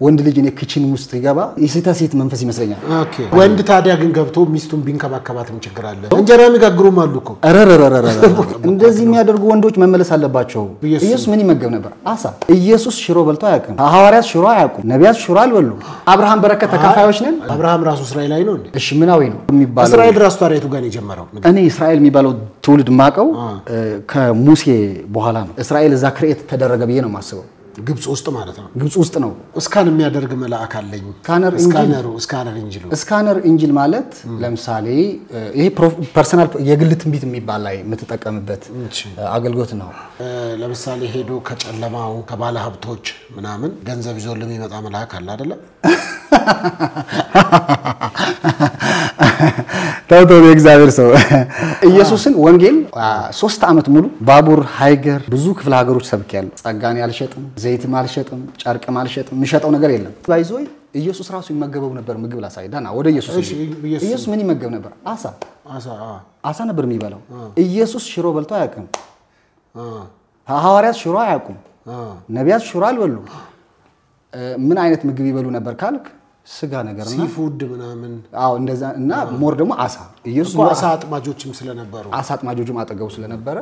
ወንድ ልጅ እኔ ኪችን ውስጥ ይገባ የሴት መንፈስ ይመስለኛል ኦኬ ወንድ ታዲያ ግን ገብቶ ሚስቱን ቢንከባከባትም ችግር አለ እንጀራ የሚጋግሩም አሉ እኮ እንደዚህ የሚያደርጉ ወንዶች መመለስ አለባቸው ኢየሱስ ምን ይመገብ ነበር አሳ ኢየሱስ ሽሮ በልቶ አያውቅም ሐዋርያት ሽሮ አያውቁም ነቢያት ሽሮ አልበሉ አብርሃም በረከት ተካፋዮች ነን አብርሃም ራሱ እስራኤላዊ ነው እንዴ እሺ ምናዊ ነው የሚባለው እስራኤል ራሱ ታሪቱ ጋር የጀመረው እኔ እስራኤል የሚባለው ትውልድ ማቀው ከሙሴ በኋላ ነው እስራኤል እዛ ክሬት ተደረገ ብዬ ነው ማስበው ግብጽ ውስጥ ማለት ነው ግብጽ ውስጥ ነው ስካን የሚያደርግ መልአክ አለኝ ስካነር ኢንጂል ማለት ለምሳሌ ይሄ ፐርሰናል የግል ትንቢት የሚባል ላይ የምትጠቀምበት አገልግሎት ነው ለምሳሌ ሄዶ ከጨለማው ከባለ ሀብቶች ምናምን ገንዘብ ይዞ ለሚመጣ መልአክ አለ አይደለ ታውቶ የእግዚአብሔር ሰው ኢየሱስን ወንጌል 3 አመት ሙሉ ባቡር ሃይገር ብዙ ክፍለ ሀገሮች ሰብኬያለሁ ጸጋን ያልሸጥም ዘይትም አልሸጥም ጨርቅም አልሸጥም ምሸጠው ነገር የለም ባይዞይ ኢየሱስ ራሱ ይመገበው ነበር ምግብ ላሳይዳና ወደ ኢየሱስ ምን ይመገብ ነበር አሳ ነበር የሚበላው ኢየሱስ ሽሮ በልቶ አያውቅም ሐዋርያት ሽሮ አያውቁም ነቢያት ሽሮ አልበሉ ምን አይነት ምግብ ይበሉ ነበር ካልክ ስጋ ነገር ነው ሲፉድ ምናምን እንደዛ እና ሞር ደግሞ አሳ ኢየሱስ አሳ አጥማጆችም ስለነበሩ አሳ አጥማጆችም አጠገው ስለነበረ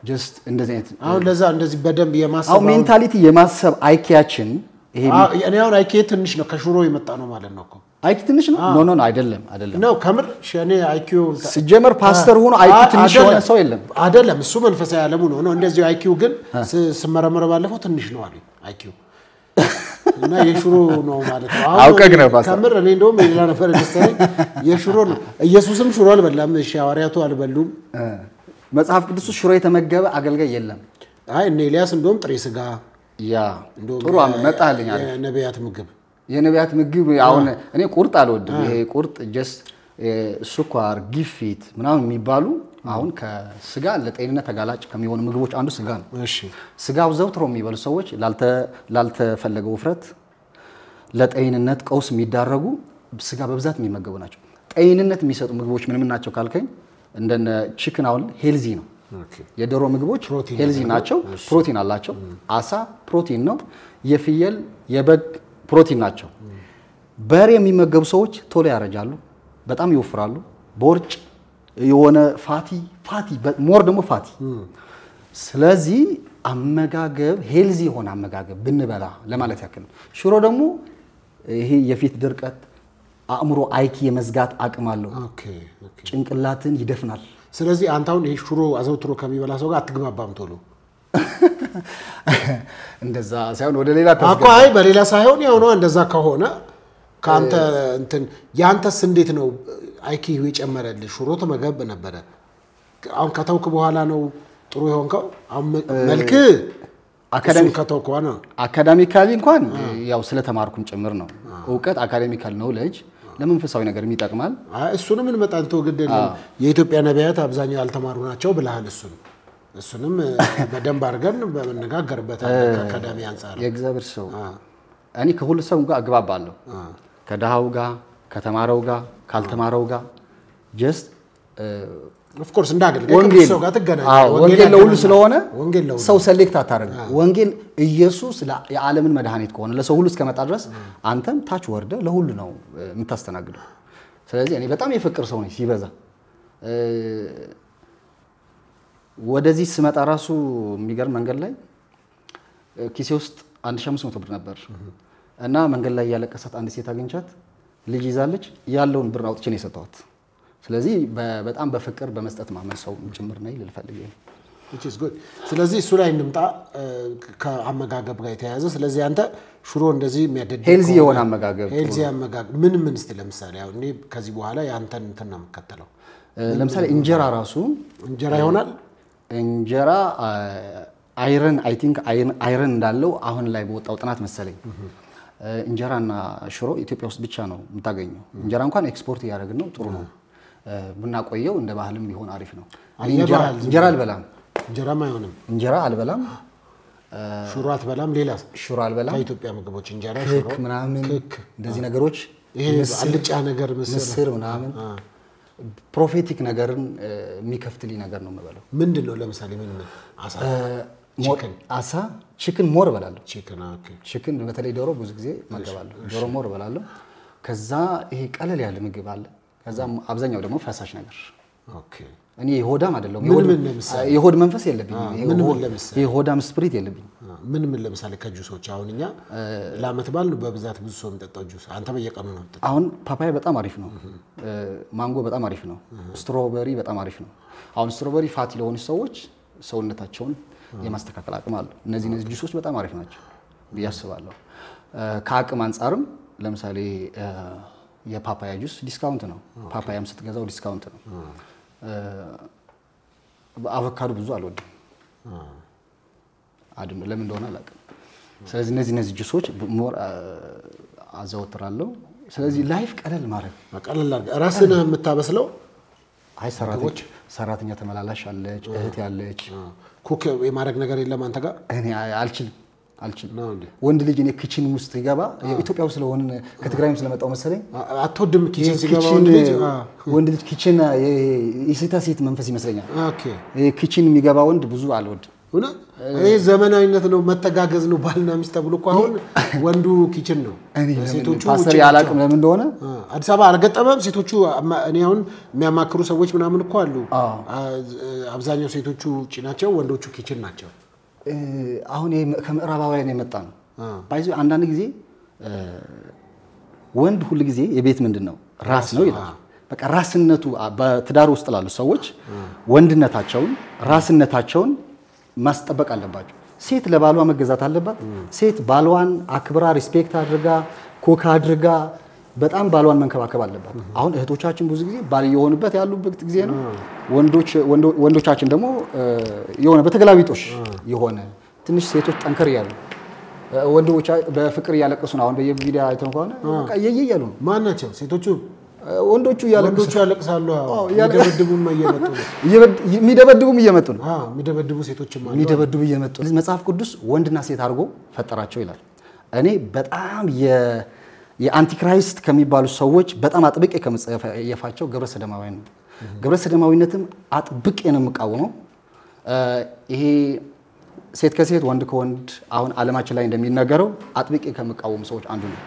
ጀስት እንደዚህ አይነት ለዛ እንደዚህ በደንብ የማሰብ ሜንታሊቲ የማሰብ አይኪያችን ይሄ እኔ አሁን አይኪ ትንሽ ነው ከሽሮ የመጣ ነው ማለት ነው እኮ አይኪ ትንሽ ነው ኖ አይደለም ነው ከምር ሸኔ አይኪው ሲጀመር ፓስተር ሆኖ አይኪ ትንሽ ሆነ ሰው የለም አይደለም እሱ መንፈሳዊ ዓለሙ ነው እንደዚህ አይኪው ግን ስመረመረ ባለፈው ትንሽ ነው አለ አይኪው እና የሽሮ ነው ማለት ነው አውቀግ ነው ፓስተር ከምር እኔ እንደውም ሌላ ነበር ደስተኝ የሽሮ ነው ኢየሱስም ሽሮ አልበላም እሺ ሐዋርያቱ አልበሉም መጽሐፍ ቅዱስ ሽሮ የተመገበ አገልጋይ የለም አይ እነ ኤልያስ እንደውም ጥሬ ስጋ ያ ጥሩ አመጣልኝ አለ የነቢያት ምግብ አሁን እኔ ቁርጥ አልወድም ይሄ ቁርጥ ጀስት ስኳር ግፊት ምናምን የሚባሉ አሁን ከስጋ ለጤንነት ተጋላጭ ከሚሆኑ ምግቦች አንዱ ስጋ ነው እሺ ስጋው ዘውትሮ የሚበሉ ሰዎች ላልተፈለገው ውፍረት ለጤንነት ቀውስ የሚዳረጉ ስጋ በብዛት የሚመገቡ ናቸው ጤንነት የሚሰጡ ምግቦች ምን ናቸው ካልከኝ እንደነ ቺክን አሁን ሄልዚ ነው የዶሮ ምግቦች ሄልዚ ናቸው ፕሮቲን አላቸው አሳ ፕሮቲን ነው የፍየል የበግ ፕሮቲን ናቸው በሬ የሚመገቡ ሰዎች ቶሎ ያረጃሉ በጣም ይወፍራሉ ቦርጭ የሆነ ፋቲ ሞር ደግሞ ፋቲ ስለዚህ አመጋገብ ሄልዚ ሆነ አመጋገብ ብንበላ ለማለት ያክል ሽሮ ደግሞ ይሄ የፊት ድርቀት አእምሮ አይኪ የመዝጋት አቅም አለው ጭንቅላትን ይደፍናል ስለዚህ አንታውን ይሄ ሽሮ አዘውትሮ ከሚበላ ሰው ጋር አትግባባም ቶሎ እንደዛ ሳይሆን ወደ ሌላ አቋይ በሌላ ሳይሆን ያው ነው እንደዛ ከሆነ ካንተ እንትን ያንተስ እንዴት ነው አይኪው ይጨመረልህ ሽሮ ተመገብ ነበር አሁን ከተውክ በኋላ ነው ጥሩ ይሆንከው መልክ አካዳሚክ ከተውከው ነው አካዳሚካሊ እንኳን ያው ስለተማርኩም ጭምር ነው ዕውቀት አካዳሚካል ኖሌጅ ለመንፈሳዊ ነገር የሚጠቅማል እሱንም እንመጣን ተወግደልን የኢትዮጵያ ነቢያት አብዛኛው ያልተማሩ ናቸው ብለሃል እሱንም በደንብ አርገን በመነጋገርበት አካዳሚ አንፃር የእግዚአብሔር ሰው እኔ ከሁሉ ሰው ጋር አግባባለሁ ከዳሃው ጋር ከተማረው ጋር ካልተማረው ጋር ጀስት ኦፍ ኮርስ እንዳገልገል ሰው ጋር ተገናኛለህ ወንጌል ለሁሉ ስለሆነ ሰው ሰሌክት አታረግ ወንጌል ኢየሱስ የዓለምን መድኃኒት ከሆነ ለሰው ሁሉ እስከመጣ ድረስ አንተም ታች ወርደ ለሁሉ ነው የምታስተናግደው ስለዚህ እኔ በጣም የፍቅር ሰው ነኝ ሲበዛ ወደዚህ ስመጣ ራሱ የሚገርም መንገድ ላይ ኪሴ ውስጥ 1500 ብር ነበር እና መንገድ ላይ ያለቀሳት አንድ ሴት አግኝቻት ልጅ ይዛለች ያለውን ብር አውጥቼ ነው የሰጠኋት ስለዚህ በጣም በፍቅር በመስጠት ማመን ሰው ጭምር ነኝ ልልፈልግ which is good ስለዚህ እሱ ላይ እንምጣ ከአመጋገብ ጋር የተያያዘ ስለዚህ አንተ ሽሮ እንደዚህ የሚያደድ ሄልዚ የሆነ አመጋገብ ምን እስቲ ለምሳሌ አሁን እኔ ከዚህ በኋላ ያንተን እንትን ነው የምከተለው ለምሳሌ እንጀራ ራሱ እንጀራ ይሆናል እንጀራ አይረን አይ ቲንክ አይረን እንዳለው አሁን ላይ በወጣው ጥናት መሰለኝ እንጀራና ሽሮ ኢትዮጵያ ውስጥ ብቻ ነው የምታገኘው እንጀራ እንኳን ኤክስፖርት ያደረግን ነው ጥሩ ነው ብናቆየው እንደ ባህልም ቢሆን አሪፍ ነው እንጀራ አልበላም እንጀራማ አይሆንም እንጀራ አልበላም ሽሮ አትበላም ሌላ ሽሮ አልበላም ከኢትዮጵያ ምግቦች እንጀራ ሽሮ ምናምን እንደዚህ ነገሮች ይሄ አልጫ ነገር ምስር ምናምን ፕሮፌቲክ ነገርን የሚከፍትልኝ ነገር ነው የምበለው ምንድነው ለምሳሌ ምን አሳ አሳ ቺክን ሞር በላለሁ ኦኬ ቺክን በተለይ ዶሮ ብዙ ጊዜ ማገባለሁ ዶሮ ሞር በላለሁ ከዛ ይሄ ቀለል ያለ ምግብ አለ ከዛ አብዛኛው ደግሞ ፈሳሽ ነገር ኦኬ እኔ የሆዳም አይደለም ምን የሆድ መንፈስ የለብኝም የሆዳም ስፒሪት የለብኝም ምን ለምሳሌ ከጁሶች አሁንኛ ለአመት በዓል በብዛት ብዙ ሰው የሚጠጣው ጁስ አንተ በየቀኑ ነው የምትጠጣው አሁን ፓፓያ በጣም አሪፍ ነው ማንጎ በጣም አሪፍ ነው ስትሮበሪ በጣም አሪፍ ነው አሁን ስትሮበሪ ፋቲ ለሆኑ ሰዎች ሰውነታቸውን የማስተካከል አቅም አለው እነዚህ ጁሶች በጣም አሪፍ ናቸው ብያስባለሁ ከአቅም አንፃርም ለምሳሌ የፓፓያ ጁስ ዲስካውንት ነው ፓፓያም ስትገዛው ዲስካውንት ነው አቮካዶ ብዙ አልወድም ለምን እንደሆነ አላውቅም ስለዚህ እነዚህ ጁሶች ሞር አዘወትራለሁ ስለዚህ ላይፍ ቀለል ማድረግ ራስን የምታበስለው አይ ሰራተኛ ተመላላሽ አለች እህት ያለች ኩክ የማድረግ ነገር የለም አንተ ጋር እኔ አልችልም ወንድ ልጅ እኔ ኪችን ውስጥ ይገባ ኢትዮጵያ ውስጥ ስለሆነ ከትግራይም ስለመጣው መሰለኝ አትወድም ኪችን ሲገባ ወንድ ልጅ ኪችን የሴት መንፈስ ይመስለኛል ኦኬ ኪችን የሚገባ ወንድ ብዙ አልወድም ይሄ ዘመናዊነት ነው መተጋገዝ ነው ባልና ሚስት ተብሎ እኮ አሁን ወንዱ ኪችን ነው ሴቶቹ ፓስተር ያላቅም ለምን እንደሆነ አዲስ አበባ አልገጠመም ሴቶቹ እኔ አሁን የሚያማክሩ ሰዎች ምናምን እኮ አሉ አብዛኛው ሴቶቹ ውጪ ናቸው ወንዶቹ ኪችን ናቸው አሁን ከምዕራባውያን የመጣ ነው ባይዙ አንዳንድ ጊዜ ወንድ ሁሉ ጊዜ የቤት ምንድነው ራስ ነው ይላል በቃ ራስነቱ በትዳር ውስጥ ላሉ ሰዎች ወንድነታቸውን ራስነታቸውን ማስጠበቅ አለባቸው ሴት ለባሏ መገዛት አለባት ሴት ባሏን አክብራ ሪስፔክት አድርጋ ኮካ አድርጋ በጣም ባሏን መንከባከብ አለባት አሁን እህቶቻችን ብዙ ጊዜ ባል የሆኑበት ያሉበት ጊዜ ነው ወንዶቻችን ደግሞ የሆነ በተገላቢጦሽ የሆነ ትንሽ ሴቶች ጠንከር ያሉ ወንዶች በፍቅር ያለቀሱ ነው አሁን በየቪዲዮ አይተን ከሆነ በቃ ይያያሉ ማን ናቸው ሴቶቹ ወንዶቹ ያለቅሳሉ የሚደበድቡም እየመጡ ነው የሚደበድቡ ሴቶችም አሉ የሚደበድቡ እየመጡ መጽሐፍ ቅዱስ ወንድና ሴት አድርጎ ፈጠራቸው ይላል እኔ በጣም የአንቲክራይስት ከሚባሉ ሰዎች በጣም አጥብቄ ከመጽሐፋቸው ግብረ ሰዶማዊያን ነው ግብረ ሰዶማዊነትም አጥብቄ ነው የምቃወመው ይሄ ሴት ከሴት ወንድ ከወንድ አሁን ዓለማችን ላይ እንደሚነገረው አጥብቄ ከመቃወሙ ሰዎች አንዱ ነው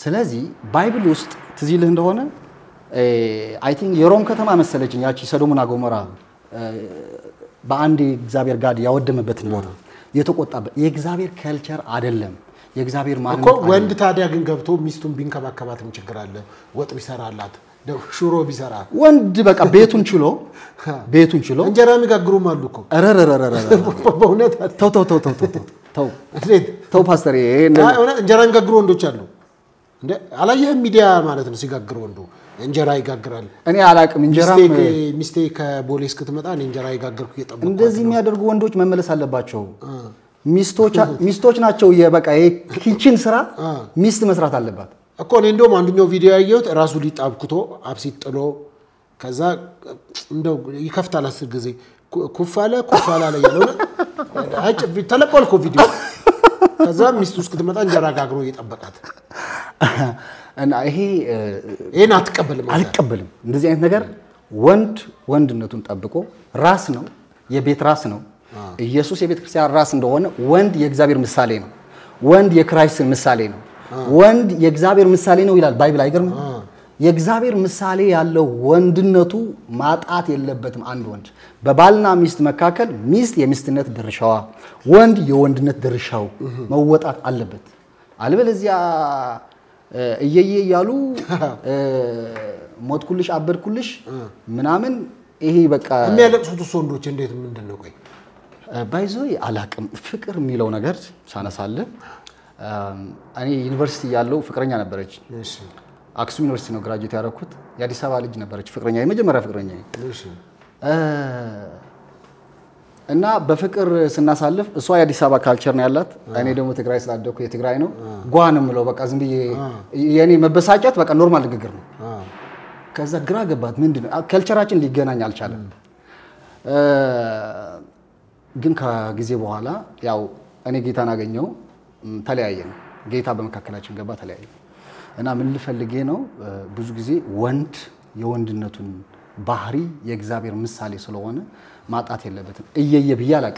ስለዚህ ባይብል ውስጥ ትዝይልህ እንደሆነ አይ ቲንክ የሮም ከተማ መሰለችኝ ያቺ ሰዶምና ጎሞራ በአንድ እግዚአብሔር ጋር ያወደመበትን ቦታ የተቆጣበት የእግዚአብሔር ካልቸር አይደለም የእግዚአብሔር ማንነት እኮ ወንድ ታዲያ ግን ገብቶ ሚስቱን ቢንከባከባትም ችግር አለ ወጥ ቢሰራላት ሽሮ ቢሰራ ወንድ በቃ ቤቱን ችሎ እንጀራ የሚጋግሩም አሉ እኮ አረረረረረ በእውነት ተው ፓስተር እንጀራ የሚጋግሩ ወንዶች አሉ እንደ አላየህም ሚዲያ ማለት ነው ሲጋግሩ ወንዱ እንጀራ ይጋግራል እኔ አላቅም እንጀራ ሚስቴ ከቦሌ እስክትመጣ እኔ እንጀራ ይጋግርኩ እየጠበቅኩ እንደዚህ የሚያደርጉ ወንዶች መመለስ አለባቸው ሚስቶች ናቸው የበቃ የኪችን ስራ ሚስት መስራት አለባት እኮ እኔ እንደውም አንዱኛው ቪዲዮ ያየሁት ራሱ ሊጣብኩቶ አብሲት ጥሎ ከዛ እንደው ይከፍታል 10 ጊዜ ኩፋላ ላይ ያለው አጭ ተለቆልኮ ቪዲዮ ከዛ ሚስቱ እስክትመጣ እንጀራ ጋግሮ እየጠበቃት እና ይሄን አልቀበልም እንደዚህ አይነት ነገር ወንድነቱን ጠብቆ ራስ ነው የቤት ራስ ነው ኢየሱስ የቤተ ክርስቲያን ራስ እንደሆነ ወንድ የእግዚአብሔር ምሳሌ ነው ወንድ የክራይስት ምሳሌ ነው ወንድ የእግዚአብሔር ምሳሌ ነው ይላል ባይብል አይገርም የእግዚአብሔር ምሳሌ ያለው ወንድነቱ ማጣት የለበትም አንድ ወንድ በባልና ሚስት መካከል ሚስት የሚስትነት ድርሻዋ ወንድ የወንድነት ድርሻው መወጣት አለበት አለበለዚያ እየየ ያሉ ሞትኩልሽ አበድኩልሽ ምናምን ይሄ በቃ የሚያለቅሱት ወንዶች እንዴት ምንድነው ቆይ ባይዞይ አላቅም ፍቅር የሚለው ነገር ሳነሳለ እኔ ዩኒቨርሲቲ ያለው ፍቅረኛ ነበረች እሺ አክሱም ዩኒቨርሲቲ ነው ግራጁዌት ያደረኩት የአዲስ አበባ ልጅ ነበረች ፍቅረኛ የመጀመሪያ ፍቅረኛ እሺ እና በፍቅር ስናሳልፍ እሷ የአዲስ አበባ ካልቸር ነው ያላት እኔ ደግሞ ትግራይ ስላደኩ የትግራይ ነው ጓንም ነው በቃ ዝም ብዬ የኔ መበሳጨት በቃ ኖርማል ንግግር ነው ከዛ ግራ ገባት ምንድነው ካልቸራችን ሊገናኝ አልቻለም ግን ከጊዜ በኋላ ያው እኔ ጌታን አገኘው ተለያየን ጌታ በመካከላችን ገባ ተለያየን እና ምን ልፈልጌ ነው ብዙ ጊዜ ወንድ የወንድነቱን ባህሪ የእግዚአብሔር ምሳሌ ስለሆነ ማጣት የለበትም እየየ ብያላቅ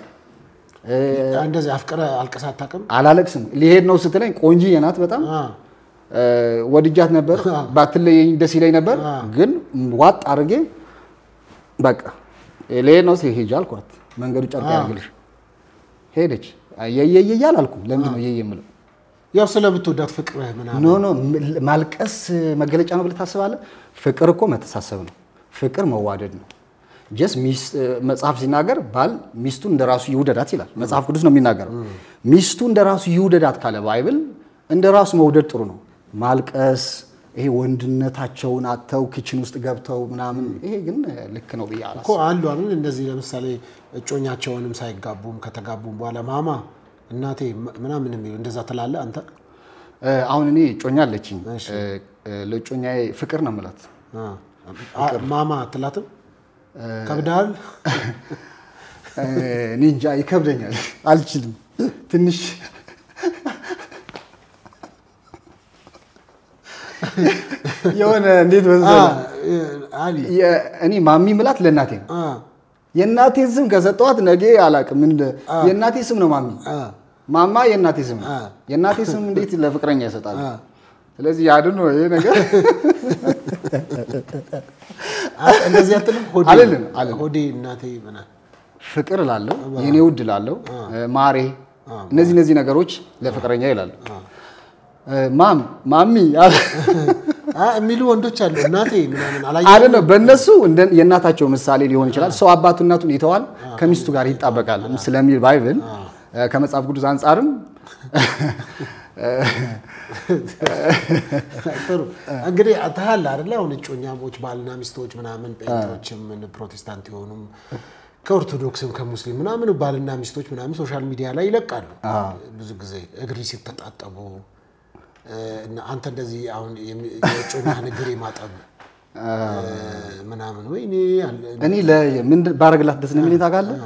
እንደዚህ አፍቀረ አልቀሳ አታውቅም? አላለቅስም። ሊሄድ ነው ስትለኝ ቆንጂዬ ናት በጣም ወድጃት ነበር። ባትለየኝ ደስ ይለኝ ነበር። ግን ዋጥ አድርጌ በቃ ሊሄድ ነው ሲሄድ አልኳት። መንገዱ ጨርቅ ያርግልሽ ሄደች። የየየ አላልኩም። ለምን ነው የየ የምለው? ያው ስለምትወዳት ፍቅርህ ምናምን ኖ ማልቀስ መገለጫ ነው ብለህ ታስባለህ? ፍቅር እኮ መተሳሰብ ነው። ፍቅር መዋደድ ነው። ጀስት መጽሐፍ ሲናገር ባል ሚስቱን እንደራሱ ይውደዳት ይላል። መጽሐፍ ቅዱስ ነው የሚናገረው። ሚስቱ እንደራሱ ይውደዳት ካለ ባይብል እንደራሱ መውደድ ጥሩ ነው። ማልቀስ ይሄ ወንድነታቸውን አተው ኪችን ውስጥ ገብተው ምናምን ይሄ ግን ልክ ነው ብያለሁ እኮ አሉ አይደል? እንደዚህ ለምሳሌ እጮኛቸውንም ሳይጋቡም ከተጋቡም በኋላ ማማ እናቴ ምናምን የሚሉ እንደዛ ትላለህ አንተ? አሁን እኔ እጮኛ አለችኝ። ለእጮኛዬ ፍቅር ነው የምላት። ማማ አትላትም? ከብዳል? እኔ እንጃ ይከብደኛል፣ አልችልም ትንሽ የሆነ እንዴት መሰለህ እኔ ማሚ ምላት ለእናቴ ነው። የእናቴ ስም ከሰጠኋት ነገ አላውቅም የእናቴ ስም ነው ማሚ። ማማ የእናቴ ስም ነው። የእናቴ ስም እንዴት ለፍቅረኛ ይሰጣል? ስለዚህ ያድን ነው ይሄ ነገር። እንደዚህ አትልም? ሆዴ እናቴ ምናምን ፍቅር እላለሁ፣ የኔ ውድ እላለሁ፣ ማሬ እነዚህ ነገሮች ለፍቅረኛ ይላሉ። ማሚ የሚሉ ወንዶች አሉ። እናቴ ምናምን አይደለም በእነሱ የእናታቸው ምሳሌ ሊሆን ይችላል። ሰው አባቱ እናቱን ይተዋል ከሚስቱ ጋር ይጣበቃል ስለሚል ባይብል ከመጽሐፍ ቅዱስ አንፃርም ጥሩ እንግዲህ አታሃል አይደል? አሁን እጮኛሞች ባልና ሚስቶች ምናምን ጴንጤዎችም ፕሮቴስታንት የሆኑም ከኦርቶዶክስም ከሙስሊም ምናምን ባልና ሚስቶች ምናምን ሶሻል ሚዲያ ላይ ይለቃሉ። ብዙ ጊዜ እግሪ ሲተጣጠቡ እና አንተ እንደዚህ አሁን የጮኛህ ንግሪ ማጠብ ምናምን ወይ እኔ ለምን ባረግላት ደስ ነው የሚለኝ ታውቃለህ?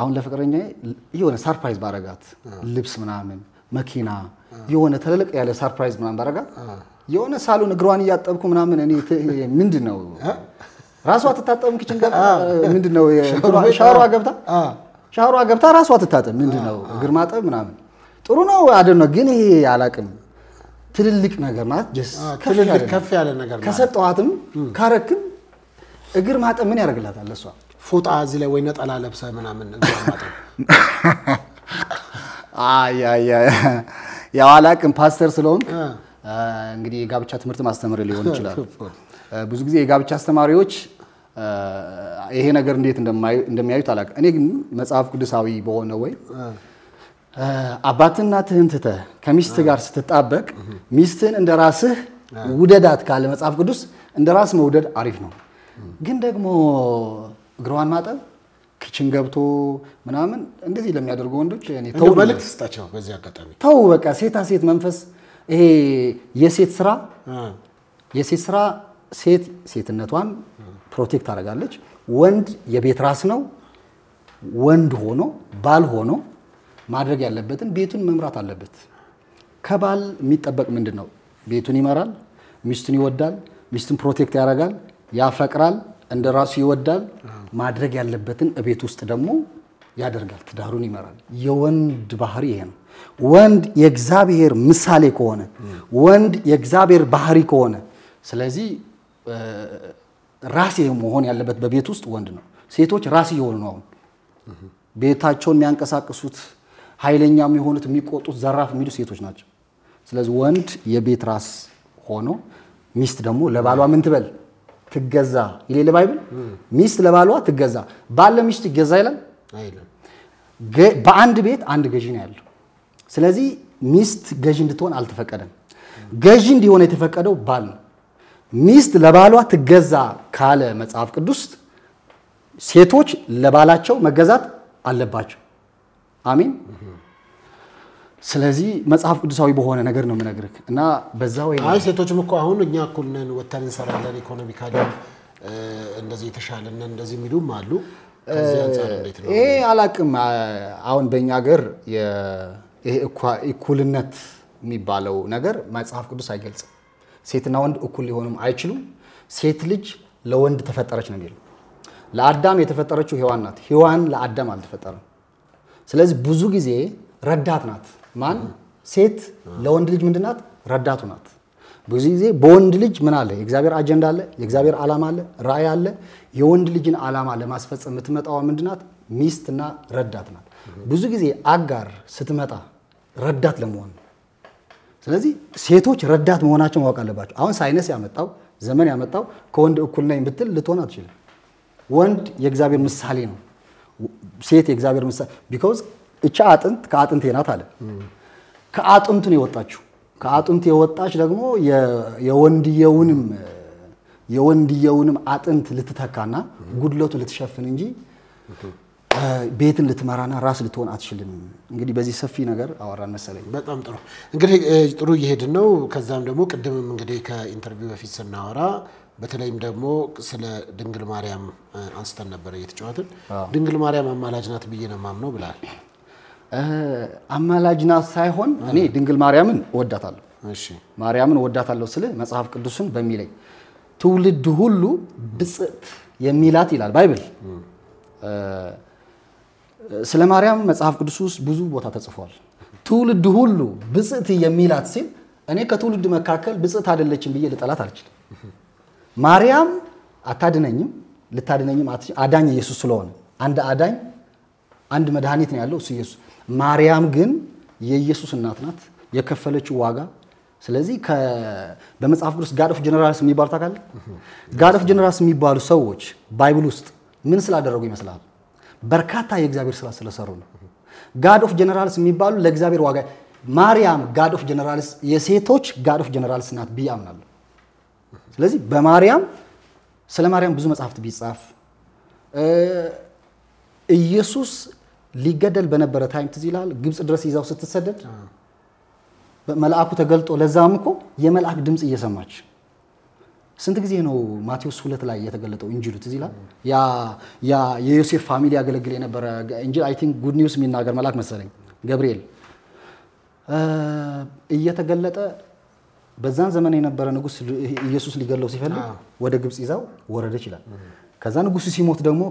አሁን ለፍቅረኛዬ የሆነ ሰርፕራይዝ ባረጋት ልብስ ምናምን መኪና የሆነ ተለለቅ ያለ ሰርፕራይዝ ምናምን ባረጋት የሆነ ሳሎን እግሯን እያጠብኩ ምናምን እኔ ምንድነው ራሷ ተታጠብም ኪችን ገብታ ምንድነው ሻወሯ ገብታ ራሷ ተታጠብ ምንድነው እግር ማጠብ ምናምን ጥሩ ነው አይደል? ግን ይሄ አላቅም ትልልቅ ነገር ማለት ጀስ ከፍ ያለ ነገር ማለት ከሰጠዋትም ካረክም እግር ማጠብ ምን ያደርግላታል? ለሷ ፎጣ እዚህ ላይ ወይ ነጠላ ለብሰ ምናምን እግር ማጠብ ያው አላቅም ፓስተር ስለሆንክ እንግዲህ የጋብቻ ትምህርት ማስተማር ሊሆን ይችላል። ብዙ ጊዜ የጋብቻ አስተማሪዎች ይሄ ነገር እንዴት እንደሚያዩት አላቅም። እኔ ግን መጽሐፍ ቅዱሳዊ በሆነ ወይ አባትና ትህንተተ ከሚስት ጋር ስትጣበቅ ሚስትን እንደራስህ ውደዳት ካለ መጽሐፍ ቅዱስ እንደራስ መውደድ አሪፍ ነው። ግን ደግሞ እግሯን ማጠብ ኪችን ገብቶ ምናምን እንደዚህ ለሚያደርጉ ወንዶች እኔ ተው መልክት ስጣቸው በዚህ አጋጣሚ ተው በቃ ሴት መንፈስ ይሄ የሴት ስራ ሴትነቷን ፕሮቴክት አደርጋለች። ወንድ የቤት ራስ ነው። ወንድ ሆኖ ባል ሆኖ ማድረግ ያለበትን ቤቱን መምራት አለበት። ከባል የሚጠበቅ ምንድነው? ቤቱን ይመራል፣ ሚስቱን ይወዳል፣ ሚስቱን ፕሮቴክት ያደርጋል፣ ያፈቅራል፣ እንደራሱ ይወዳል። ማድረግ ያለበትን ቤት ውስጥ ደግሞ ያደርጋል፣ ትዳሩን ይመራል። የወንድ ባህሪ ይሄ ነው። ወንድ የእግዚአብሔር ምሳሌ ከሆነ ወንድ የእግዚአብሔር ባህሪ ከሆነ ስለዚህ ራስ መሆን ያለበት በቤት ውስጥ ወንድ ነው። ሴቶች ራስ እየሆኑ ነው አሁን ቤታቸውን የሚያንቀሳቅሱት ኃይለኛም የሆኑት የሚቆጡት ዘራፍ የሚሉ ሴቶች ናቸው። ስለዚህ ወንድ የቤት ራስ ሆኖ ሚስት ደግሞ ለባሏ ምን ትበል ትገዛ ይሌለ ባይብል ሚስት ለባሏ ትገዛ ባል ለሚስቱ ይገዛ ይላል አይደለም? በአንድ ቤት አንድ ገዢ ነው ያለው። ስለዚህ ሚስት ገዢ እንድትሆን አልተፈቀደም። ገዢ እንዲሆን የተፈቀደው ባል ነው። ሚስት ለባሏ ትገዛ ካለ መጽሐፍ ቅዱስ ሴቶች ለባላቸው መገዛት አለባቸው። አሜን። ስለዚህ መጽሐፍ ቅዱሳዊ በሆነ ነገር ነው የምነግርህ እና በዛው አይ ሴቶችም እኮ አሁን እኛ እኩል ነን ወጣን እንሰራለን ኢኮኖሚካሊ እንደዚህ ተሻለና እንደዚህ የሚሉም አሉ። ከዚህ አንፃር እንዴት ነው? ይሄ አላቅም። አሁን በእኛ ሀገር ይሄ እኩልነት የሚባለው ነገር መጽሐፍ ቅዱስ አይገልጽም። ሴትና ወንድ እኩል ሊሆኑም አይችሉም። ሴት ልጅ ለወንድ ተፈጠረች ነው የሚለው። ለአዳም የተፈጠረችው ሔዋን ናት። ሔዋን ለአዳም አልተፈጠረም። ስለዚህ ብዙ ጊዜ ረዳት ናት ማን ሴት ለወንድ ልጅ ምንድናት ረዳቱ ናት ብዙ ጊዜ በወንድ ልጅ ምን አለ የእግዚአብሔር አጀንዳ አለ የእግዚአብሔር ዓላማ አለ ራእይ አለ የወንድ ልጅን ዓላማ ለማስፈጸም የምትመጣው ምንድናት ሚስትና ረዳት ናት ብዙ ጊዜ አጋር ስትመጣ ረዳት ለመሆን ስለዚህ ሴቶች ረዳት መሆናቸው ማወቅ አለባቸው አሁን ሳይንስ ያመጣው ዘመን ያመጣው ከወንድ እኩል ነኝ ብትል ልትሆን አትችልም ወንድ የእግዚአብሔር ምሳሌ ነው ሴት የእግዚአብሔር ምሳሌ because እቻ አጥንት ከአጥንቴ ናት አለ ከአጥንቱ ነው የወጣችው ከአጥንት የወጣች ደግሞ የወንድየውንም አጥንት ልትተካና ጉድለቱ ልትሸፍን እንጂ ቤትን ልትመራና ራስ ልትሆን አትችልም እንግዲህ በዚህ ሰፊ ነገር አወራን መሰለኝ በጣም ጥሩ እንግዲህ ጥሩ እየሄድን ነው ከዛም ደግሞ ቅድምም እንግዲህ ከኢንተርቪው በፊት ስናወራ በተለይም ደግሞ ስለ ድንግል ማርያም አንስተን ነበር እየተጫወትን ድንግል ማርያም አማላጅ ናት ብዬ ነው ማምነው ብላል አማላጅ ናት ሳይሆን እኔ ድንግል ማርያምን ወዳታለሁ እሺ ማርያምን ወዳታለሁ ስለ መጽሐፍ ቅዱስን በሚለይ ትውልድ ሁሉ ብጽት የሚላት ይላል ባይብል ስለ ማርያም መጽሐፍ ቅዱስ ውስጥ ብዙ ቦታ ተጽፏል ትውልድ ሁሉ ብጽት የሚላት ሲል እኔ ከትውልድ መካከል ብጽት አይደለችም ብዬ ልጠላት አልችልም ማርያም አታድነኝም ልታድነኝም አዳኝ ኢየሱስ ስለሆነ አንድ አዳኝ አንድ መድኃኒት ነው ያለው እሱ ኢየሱስ ማርያም ግን የኢየሱስ እናት ናት የከፈለችው ዋጋ ስለዚህ በመጽሐፍ ቅዱስ ጋድ ኦፍ ጀነራልስ የሚባሉ ታውቃለህ ጋድ ኦፍ ጀነራልስ የሚባሉ ሰዎች ባይብል ውስጥ ምን ስላደረጉ ይመስላል በርካታ የእግዚአብሔር ስራ ስለሰሩ ነው ጋድ ኦፍ ጀነራልስ የሚባሉ ለእግዚአብሔር ዋጋ ማርያም ጋድ ኦፍ ጀነራልስ የሴቶች ጋድ ኦፍ ጀነራልስ ናት ቢያምናሉ ስለዚህ በማርያም ስለ ማርያም ብዙ መጽሐፍት ቢጻፍ ኢየሱስ ሊገደል በነበረ ታይም ትዝ ይላል ግብጽ ድረስ ይዛው ስትሰደድ መልአኩ ተገልጦ ለዛም እኮ የመልአክ ድምጽ እየሰማች ስንት ጊዜ ነው ማቴዎስ 2 ላይ የተገለጠው እንጂሉ ትዝ ይላል ያ የዮሴፍ ፋሚሊ ያገለግል የነበረ እንጂ አይ ቲንክ ጉድ ኒውስ የሚናገር መልአክ መሰለኝ ገብርኤል እየተገለጠ በዛን ዘመን የነበረ ንጉስ ኢየሱስ ሊገለው ሲፈልግ ወደ ግብጽ ይዛው ወረደች ይላል ከዛ ንጉስ ሲሞት ደግሞ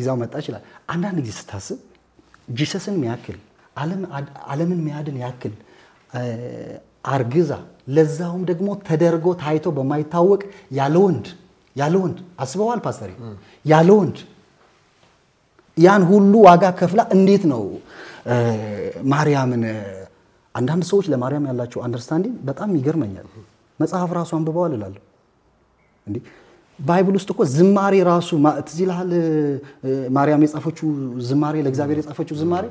ይዛው መጣ ይችላል አንዳንድ ጊዜ ስታስብ ጂሰስን የሚያክል ዓለምን የሚያድን ያክል አርግዛ ለዛውም ደግሞ ተደርጎ ታይቶ በማይታወቅ ያለ ወንድ አስበዋል ፓስተር ያለ ወንድ ያን ሁሉ ዋጋ ከፍላ እንዴት ነው ማርያምን አንዳንድ ሰዎች ለማርያም ያላቸው አንደርስታንዲንግ በጣም ይገርመኛል መጽሐፍ ራሱ አንብበዋል እላለሁ እንዴ ባይብል ውስጥ እኮ ዝማሬ ራሱ ትዝ ይላል ማርያም የጻፈችው ዝማሬ ለእግዚአብሔር የጻፈችው ዝማሬ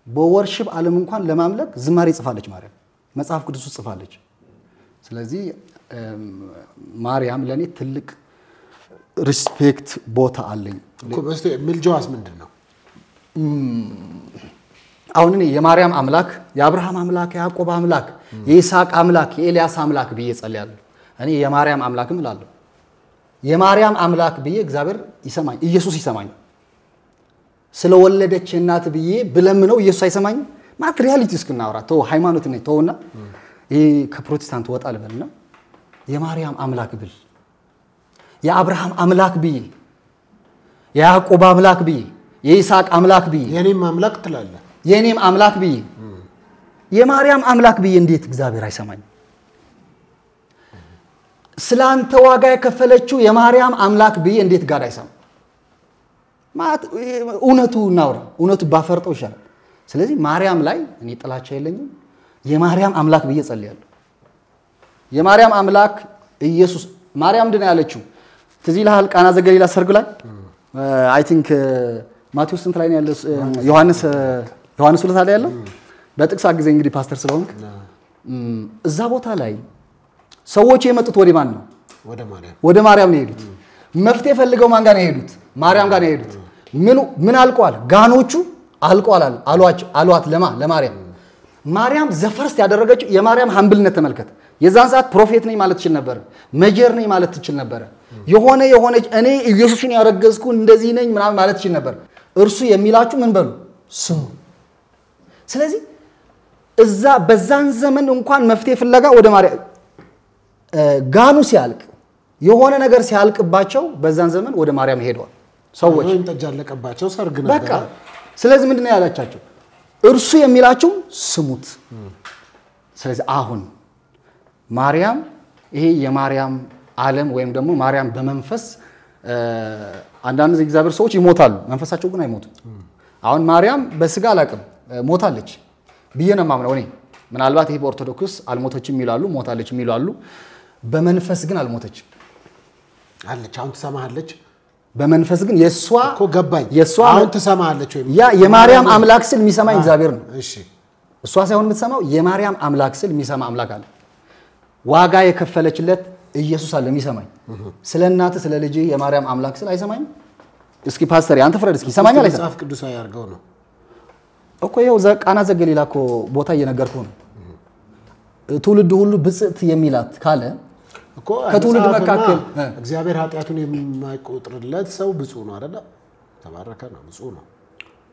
በወርሺፕ ዓለም እንኳን ለማምለክ ዝማሬ ጽፋለች ማርያም መጽሐፍ ቅዱስ ውስጥ ጽፋለች ስለዚህ ማርያም ለኔ ትልቅ ሪስፔክት ቦታ አለኝ እኮ በስተ ምልጃዋስ ምንድነው አሁን እኔ የማርያም አምላክ የአብርሃም አምላክ የያዕቆብ አምላክ የይስሐቅ አምላክ የኤልያስ አምላክ ብዬ ጸልያለሁ እኔ የማርያም አምላክም እላለሁ የማርያም አምላክ ብዬ እግዚአብሔር ይሰማኝ ኢየሱስ ይሰማኝ ስለወለደች እናት ብዬ ብለምነው ኢየሱስ አይሰማኝ ማለት ሪያሊቲ እስክናወራ ተው ሃይማኖት ነኝ ተውና ይሄ ከፕሮቴስታንት ወጣ ልበልና የማርያም አምላክ ብል የአብርሃም አምላክ ብዬ የያዕቆብ አምላክ ብዬ የይስሐቅ አምላክ ብዬ የኔም አምላክ ትላለህ የኔም አምላክ ብዬ የማርያም አምላክ ብዬ እንዴት እግዚአብሔር አይሰማኝ ስላንተ ዋጋ የከፈለችው የማርያም አምላክ ብዬ እንዴት ጋር አይሰማኝ ማለት እውነቱ ናውራ እውነቱ ባፈርጠው ይሻላል ስለዚህ ማርያም ላይ እኔ ጥላቻ የለኝም የማርያም አምላክ ብዬ ጸልያለሁ የማርያም አምላክ ኢየሱስ ማርያም ምንድን ነው ያለችው ትዝ ይልሃል ቃና ዘገሊላ ሰርግ ላይ አይ ቲንክ ማቴዎስ ስንት ላይ ነው ያለው ዮሐንስ 2 ላይ ያለው በጥቅስ አግዘኝ እንግዲህ ፓስተር ስለሆንክ እዛ ቦታ ላይ ሰዎች የመጡት ወደ ማን ነው ወደ ማርያም ነው የሄዱት መፍትሄ ፈልገው ማን ጋር ነው የሄዱት ማርያም ጋር ነው የሄዱት ምን አልቋል ጋኖቹ አልቋል አሏት ለማርያም ዘፈርስት ያደረገችው የማርያም ሃምብልነት ተመልከተ የዛን ሰዓት ፕሮፌት ነኝ ማለት ትችል ነበር መጀር ነኝ ማለት ትችል ነበር የሆነች እኔ ኢየሱስን ያረገዝኩ እንደዚህ ነኝ ምናምን ማለት ትችል ነበር እርሱ የሚላችሁ ምን በሉ ስሙ ስለዚህ እዛ በዛን ዘመን እንኳን መፍትሄ ፍለጋ ወደ ማርያም ጋኑ ሲያልቅ የሆነ ነገር ሲያልቅባቸው በዛን ዘመን ወደ ማርያም ሄደዋል ሰዎች እንተጃለቀባቸው ሰርግ ነበር በቃ ስለዚህ ምንድነው ያላቻቸው እርሱ የሚላችሁ ስሙት ስለዚህ አሁን ማርያም ይሄ የማርያም ዓለም ወይም ደግሞ ማርያም በመንፈስ አንዳንድ እግዚአብሔር ሰዎች ይሞታሉ መንፈሳቸው ግን አይሞቱም አሁን ማርያም በስጋ አላቅም ሞታለች ብየና ማምነው እኔ ምናልባት ይሄ በኦርቶዶክስ አልሞተችም ይላሉ ሞታለች ይላሉ በመንፈስ ግን አልሞተችም አለች አሁን ትሰማሃለች በመንፈስ ግን የሷ እኮ ገባኝ የሷ አሁን ትሰማሃለች ወይ ያ የማርያም አምላክ ስል የሚሰማኝ እግዚአብሔር ነው እሺ እሷ ሳይሆን የምትሰማው የማርያም አምላክ ስል የሚሰማ አምላክ አለ ዋጋ የከፈለችለት ኢየሱስ አለ የሚሰማኝ ስለናተ ስለ ልጅ የማርያም አምላክ ስል አይሰማኝ እስኪ ፓስተር አንተ ፍረድ እስኪ ሰማኛል አይሰማ መጽሐፍ ቅዱሳዊ ያርገው ነው እኮ ይሄው ቃና ዘገሊላ እኮ ቦታ እየነገርኩ ነው ትውልድ ሁሉ ብጽዕት የሚላት ካለ እኮ ከትውልድ መካከል እግዚአብሔር ኃጢያቱን የማይቆጥርለት ሰው ብፁዕ ነው አይደል ተባረከ ነው ብፁዕ ነው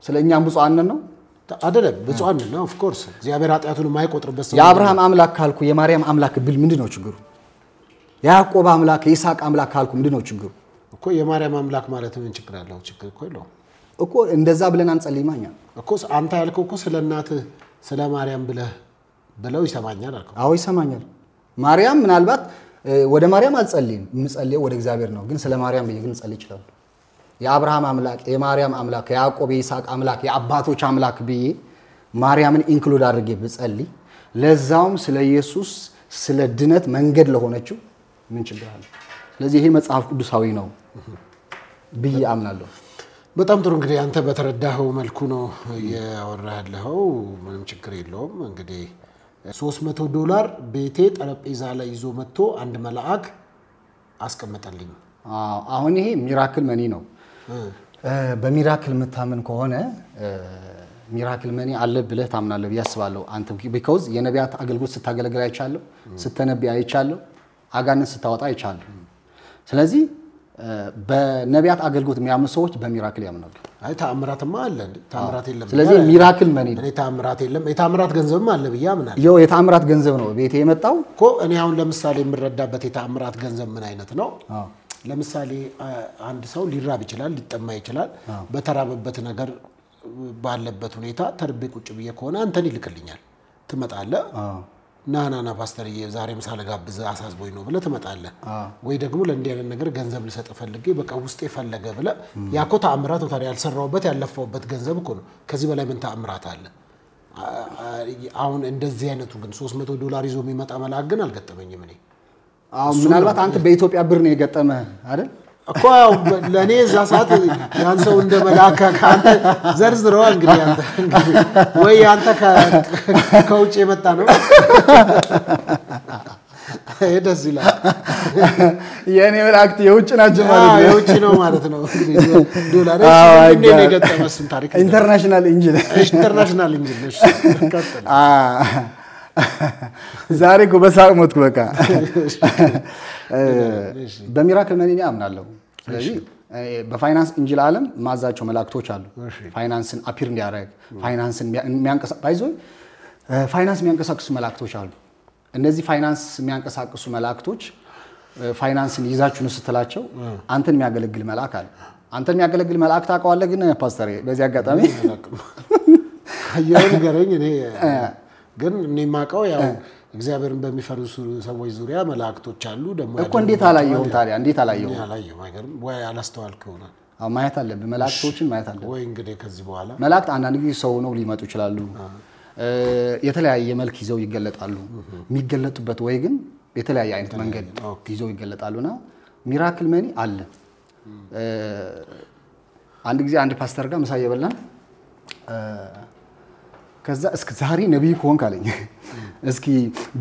ስለኛም ብፁዓን ነው አይደለም ብፁዓን ነው ኦፍ ኮርስ እግዚአብሔር ኃጢያቱን የማይቆጥርበት ሰው የአብርሃም አምላክ ካልኩ የማርያም አምላክ ብል ምንድነው ችግሩ ያዕቆብ አምላክ የይስሐቅ አምላክ ካልኩ ምንድነው ችግሩ እኮ የማርያም አምላክ ማለት ምን ችግር አለው ችግር እኮ የለውም እኮ እንደዛ ብለን አንጸልይማኛ እኮ አንተ ያልከው እኮ ስለናትህ ስለ ማርያም ብለው ይሰማኛል አልከው አዎ ይሰማኛል ማርያም ምናልባት ወደ ማርያም አልጸልይም ምጸልየው ወደ እግዚአብሔር ነው ግን ስለ ማርያም በየግን ጸልይ ይችላል የአብርሃም አምላክ የማርያም አምላክ የያዕቆብ የይስሐቅ አምላክ የአባቶች አምላክ ብዬ ማርያምን ኢንክሉድ አድርጌ ብጸልይ ለዛውም ስለ ኢየሱስ ስለ ድነት መንገድ ለሆነችው ምን ችግር አለ ስለዚህ ይሄ መጽሐፍ ቅዱሳዊ ነው ብዬ አምናለሁ በጣም ጥሩ እንግዲህ አንተ በተረዳኸው መልኩ ነው ያወራህልኸው ምንም ችግር የለውም እንግዲህ $300 ቤቴ ጠረጴዛ ላይ ይዞ መጥቶ አንድ መልአክ አስቀመጠልኝ አሁን ይሄ ሚራክል መኒ ነው በሚራክል መታመን ከሆነ ሚራክል መኒ አለ ብለህ ታምናለህ ያስባለሁ አንተ because የነቢያት አገልግሎት ስታገለግል አይቻለሁ ስተነብይ አይቻለሁ አጋንንት ስታወጣ አይቻለሁ ስለዚህ በነቢያት አገልግሎት የሚያምኑ ሰዎች በሚራክል ያምናሉ አይ ተአምራትማ አለ እንዴ ተአምራት የለም ስለዚህ ሚራክል መኒ ነው ተአምራት የለም የተአምራት ገንዘብም አለ ብያምናለሁ ይው የተአምራት ገንዘብ ነው ቤቴ የመጣው እኮ እኔ አሁን ለምሳሌ የምረዳበት የተአምራት ገንዘብ ምን አይነት ነው ለምሳሌ አንድ ሰው ሊራብ ይችላል ሊጠማ ይችላል በተራበበት ነገር ባለበት ሁኔታ ተርቤ ቁጭ ብዬ ከሆነ አንተን ይልክልኛል ትመጣለህ ናናና ፓስተር ዛሬ ምሳሌ ጋብዘ አሳስቦኝ ነው ብለ ትመጣለህ ወይ ደግሞ ለእንዲህ አይነት ነገር ገንዘብ ልሰጥ ፈልጌ በቃ ውስጤ ፈለገ ብለ ያኮ ተአምራት ነው ታዲያ ያልሰራውበት ያለፈውበት ገንዘብ እኮ ነው ከዚህ በላይ ምን ተአምራት አለ አሁን እንደዚህ አይነቱ ግን $300 ይዞ የሚመጣ መልአክ ግን አልገጠመኝም እኔ ምናልባት አንተ በኢትዮጵያ ብር ነው የገጠመ አይደል እኮ ለኔ እዛ ሰዓት ያን ሰው እንደ መልአክ ካንተ ዘርዝረው እንግዲህ አንተ ወይ አንተ ከውጭ የመጣ ነው ደስ ይላል የኔ መልአክት የውጭ ናቸው ማለት ነው የውጭ ነው ማለት ነው እንግዲህ ዶላር እንዴ ነው የገጠመስን ታሪክ ኢንተርናሽናል ኢንጂነር ቀጥል ዛሬ ጎበሳቅ ሞትኩ በቃ በሚራክል መኒ አምናለሁ ስለዚህ በፋይናንስ ኢንጂል ዓለም ማዛቸው መላእክቶች አሉ ፋይናንስን አፒር እንዲያረግ ፋይናንስን ፋይናንስ የሚያንቀሳቅሱ መላእክቶች አሉ እነዚህ ፋይናንስ የሚያንቀሳቅሱ መላእክቶች ፋይናንስን ይዛችሁን ስትላቸው አንተን የሚያገለግል መልአክ አለ አንተን የሚያገለግል መልአክ ታውቀዋለህ ግን ፓስተር በዚህ አጋጣሚ አየው ንገረኝ እኔ ግን እኔ ማቀው ያው እግዚአብሔርን በሚፈሩ ሰዎች ዙሪያ መላእክቶች አሉ ደሞ እኮ እንዴት አላየሁም ታዲያ እንዴት አላየሁም አላየሁም አይገርም ወይ አላስተዋልከው ነው ማየት አለብህ መላእክቶችን ማየት አለብህ ወይ እንግዲህ ከዚህ በኋላ መላእክት አንዳንድ ጊዜ ሰው ነው ሊመጡ ይችላሉ የተለያየ መልክ ይዘው ይገለጣሉ የሚገለጡበት ወይ ግን የተለያየ አይነት መንገድ ይዘው ይገለጣሉና ሚራክል መኒ አለ አንድ ጊዜ አንድ ፓስተር ጋር ምሳ እየበላን ከዛ እስከ ዛሬ ነብይ ኮንክ አለኝ እስኪ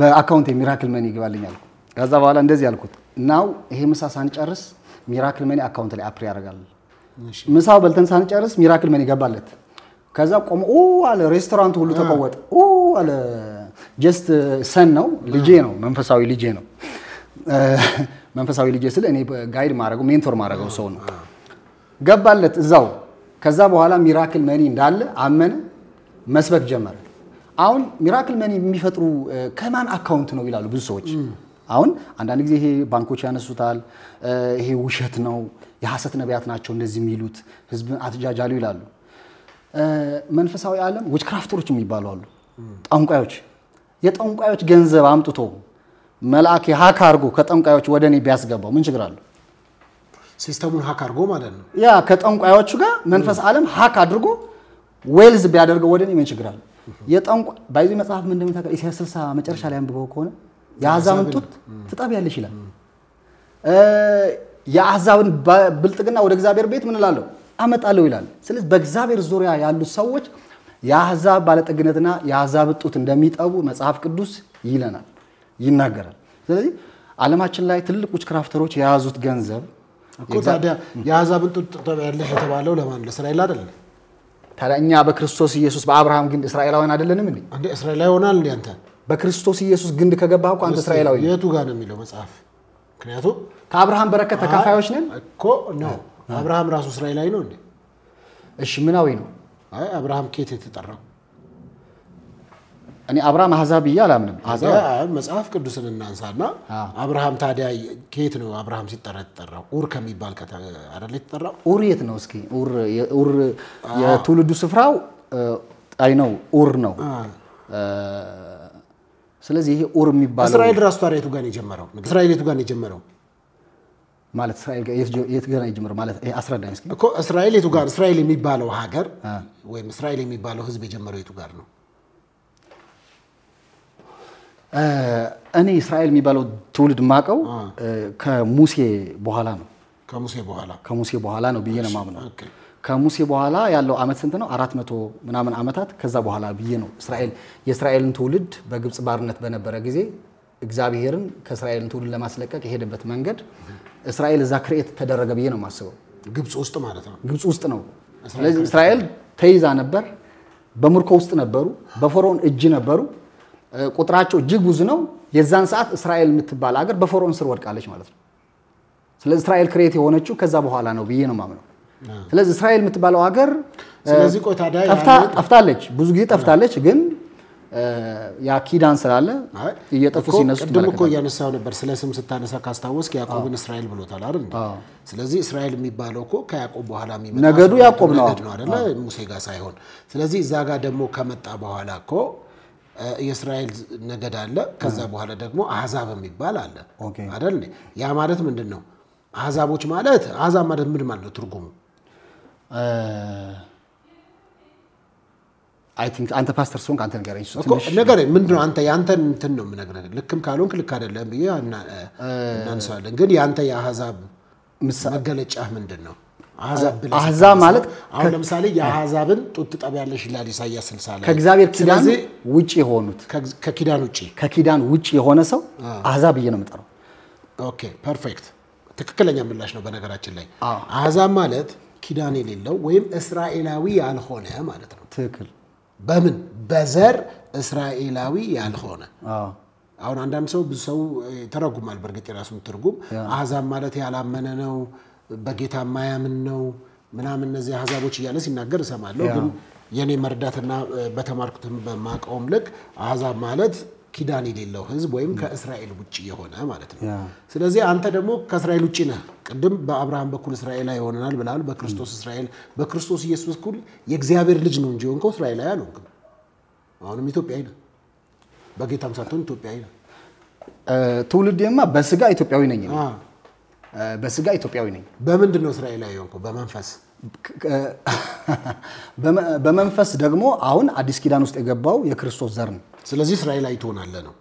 በአካውንት ሚራክል መኒ ይገባልኝ አልኩ ከዛ በኋላ እንደዚህ አልኩት ናው ይሄ ምሳ ሳንጨርስ ሚራክል መኒ አካውንት ላይ አፕሪ ያደርጋል ምሳው በልተን ሳንጨርስ ሚራክል መኒ ገባለት ከዛ ቆሞ አለ ሬስቶራንት ሁሉ ተቀወጠ አለ ጀስት ሰን ነው ልጄ ነው መንፈሳዊ ልጄ ስለ እኔ ጋይድ ማድረገው ሜንቶር ማድረገው ሰው ነው ገባለት እዛው ከዛ በኋላ ሚራክል መኒ እንዳለ አመነ መስበክ ጀመረ አሁን ሚራክል መኒ የሚፈጥሩ ከማን አካውንት ነው ይላሉ ብዙ ሰዎች አሁን አንዳንድ ጊዜ ይሄ ባንኮች ያነሱታል ይሄ ውሸት ነው የሐሰት ነቢያት ናቸው እንደዚህ የሚሉት ህዝብን አትጃጃሉ ይላሉ መንፈሳዊ ዓለም ዊችክራፍተሮች የሚባሉ አሉ ጠንቋዮች የጠንቋዮች ገንዘብ አምጥቶ መልአክ ሃክ አድርጎ ከጠንቋዮች ወደኔ ቢያስገባው ምን ችግር አለው ሲስተሙን ሃክ አድርጎ ማለት ነው ያ ከጠንቋዮቹ ጋር መንፈስ ዓለም ሃክ አድርጎ ዌልዝ ቢያደርገው ወደኔ ምን ችግር አለው የጠንቋ ባይዚ መጽሐፍ ምን እንደምታውቀው ኢሳይያስ 60 መጨረሻ ላይ አንብበው ከሆነ የአሕዛብን ጡት ትጠቢያለሽ ይላል የአሕዛብን ብልጥግና ወደ እግዚአብሔር ቤት ምን እላለሁ አመጣለሁ ይላል ስለዚህ በእግዚአብሔር ዙሪያ ያሉ ሰዎች የአሕዛብ ባለጠግነትና የአሕዛብ ጡት እንደሚጠቡ መጽሐፍ ቅዱስ ይለናል ይናገራል ስለዚህ ዓለማችን ላይ ትልቅ ዊችክራፍተሮች የያዙት ገንዘብ እኮ ታዲያ የአሕዛብን ጡት ትጠቢያለሽ የተባለው ለማን ለእስራኤል አይደል ታዲያኛ በክርስቶስ ኢየሱስ በአብርሃም ግንድ እስራኤላውያን አይደለንም እንዴ እስራኤላዊ ሆናል እንዴ አንተ በክርስቶስ ኢየሱስ ግንድ ከገባህ እኮ አንተ እስራኤላዊ ነህ የቱ ጋር ነው የሚለው መጽሐፍ ምክንያቱም ከአብርሃም በረከት ተካፋዮች ነን እኮ ነው አብርሃም ራሱ እስራኤላዊ ነው እንዴ እሺ ምናዊ ነው አይ አብርሃም ከየት የተጠራው እኔ አብርሃም አሕዛብ ይያላምንም አሕዛብ መጽሐፍ ቅዱስን እናንሳና አብርሃም ታዲያ ከየት ነው አብርሃም ሲጠራ የተጠራው ኡር ከሚባል አይደል የተጠራው ኡር የት ነው እስኪ ኡር የትውልዱ ስፍራው አይ ነው ኡር ነው ስለዚህ ይሄ ኡር የሚባለው እስራኤል ራሱ ታዲያ የቱ ጋር ነው የጀመረው እስራኤል የቱ ጋር ነው የጀመረው ማለት እስራኤል የት ጋር ነው የጀመረው ማለት ይሄ አስረዳኝ እስኪ እኮ እስራኤል የቱ ጋር እስራኤል የሚባለው ሀገር ወይም እስራኤል የሚባለው ህዝብ የጀመረው የቱ ጋር ነው እኔ እስራኤል የሚባለው ትውልድ ማቀው ከሙሴ በኋላ ነው ከሙሴ በኋላ ነው ብዬ ነው ማምነው ከሙሴ በኋላ ያለው አመት ስንት ነው 400 ምናምን አመታት ከዛ በኋላ ብዬ ነው የእስራኤልን ትውልድ በግብጽ ባርነት በነበረ ጊዜ እግዚአብሔርን ከእስራኤልን ትውልድ ለማስለቀቅ የሄደበት መንገድ እስራኤል እዛ ክሬት ተደረገ ብዬ ነው ማስበው ግብጽ ውስጥ ማለት ነው ግብጽ ውስጥ ነው ስለዚህ እስራኤል ተይዛ ነበር በምርኮ ውስጥ ነበሩ በፈርዖን እጅ ነበሩ ቁጥራቸው እጅግ ብዙ ነው የዛን ሰዓት እስራኤል የምትባል ሀገር በፈርዖን ስር ወድቃለች ማለት ነው ስለዚህ እስራኤል ክሬት የሆነችው ከዛ በኋላ ነው ብዬ ነው ማምነው ስለዚህ እስራኤል የምትባለው ሀገር ስለዚህ ቆይ ታዲያ ጠፍታለች ብዙ ጊዜ ጠፍታለች ግን ያ ኪዳን ስላለ እየጠፉ ሲነሱ ቅድም እኮ ያነሳው ነበር ስለ ስም ስታነሳ ካስታወስክ ያዕቆብን እስራኤል ብሎታል አይደል ስለዚህ እስራኤል የሚባለው እኮ ከያዕቆብ በኋላ የሚመጣ ነገዱ ያዕቆብ ነው አይደል ሙሴ ጋር ሳይሆን ስለዚህ እዛ ጋር ደግሞ ከመጣ በኋላ እኮ የእስራኤል ነገድ አለ ከዛ በኋላ ደግሞ አሕዛብ የሚባል አለ አይደል ያ ማለት ምንድነው አሕዛቦች ማለት አሕዛብ ማለት ምን ማለት ነው ትርጉሙ አይ ቲንክ አንተ ፓስተር ሶንክ አንተ ነገረኝ ነገረኝ ምንድነው አንተ ያንተን እንትን ነው የምነግርህ ልክም ካልሆንክ ልክ አይደለም ብዬ እናንሳለን ግን ያንተ የአሕዛብ መገለጫ ምንድነው አሕዛብ ማለት አሁን ለምሳሌ የአሕዛብን ጡት ትጠቢያለሽ ይላል ኢሳይያስ 60 ላይ ከእግዚአብሔር ኪዳን ውጪ የሆኑት ከኪዳን ውጪ የሆነ ሰው አሕዛብ ብዬ ነው የምጠራው ኦኬ ፐርፌክት ትክክለኛ ምላሽ ነው በነገራችን ላይ አሕዛብ ማለት ኪዳን የሌለው ወይም እስራኤላዊ ያልሆነ ማለት ነው ትክክል በምን በዘር እስራኤላዊ ያልሆነ አሁን አንዳንድ ሰው ብዙ ሰው ተረጉማል በርግጥ የራሱን ትርጉም አሕዛብ ማለት ያላመነ ነው በጌታ ማያምን ነው ምናምን እነዚህ አሕዛቦች እያለ ሲናገር እሰማለሁ ግን የኔ መርዳትና በተማርኩትም በማቀውም ልክ አሕዛብ ማለት ኪዳን የሌለው ህዝብ ወይም ከእስራኤል ውጪ የሆነ ማለት ነው ስለዚህ አንተ ደግሞ ከእስራኤል ውጪ ነህ ቅድም በአብርሃም በኩል እስራኤላዊ ሆነናል ብላል በክርስቶስ እስራኤል በክርስቶስ ኢየሱስ በኩል የእግዚአብሔር ልጅ ነው እንጂ ሆንከው እስራኤላዊ አልሆንክም አሁንም ኢትዮጵያዊ ነህ በጌታም ሳትሆን ኢትዮጵያዊ ነህ ትውልዴማ በስጋ ኢትዮጵያዊ ነኝ በስጋ ኢትዮጵያዊ ነኝ በምንድን ነው እስራኤላዊ ሆንከው በመንፈስ በመንፈስ ደግሞ አሁን አዲስ ኪዳን ውስጥ የገባው የክርስቶስ ዘር ነው ስለዚህ እስራኤላዊ ትሆናለህ ነው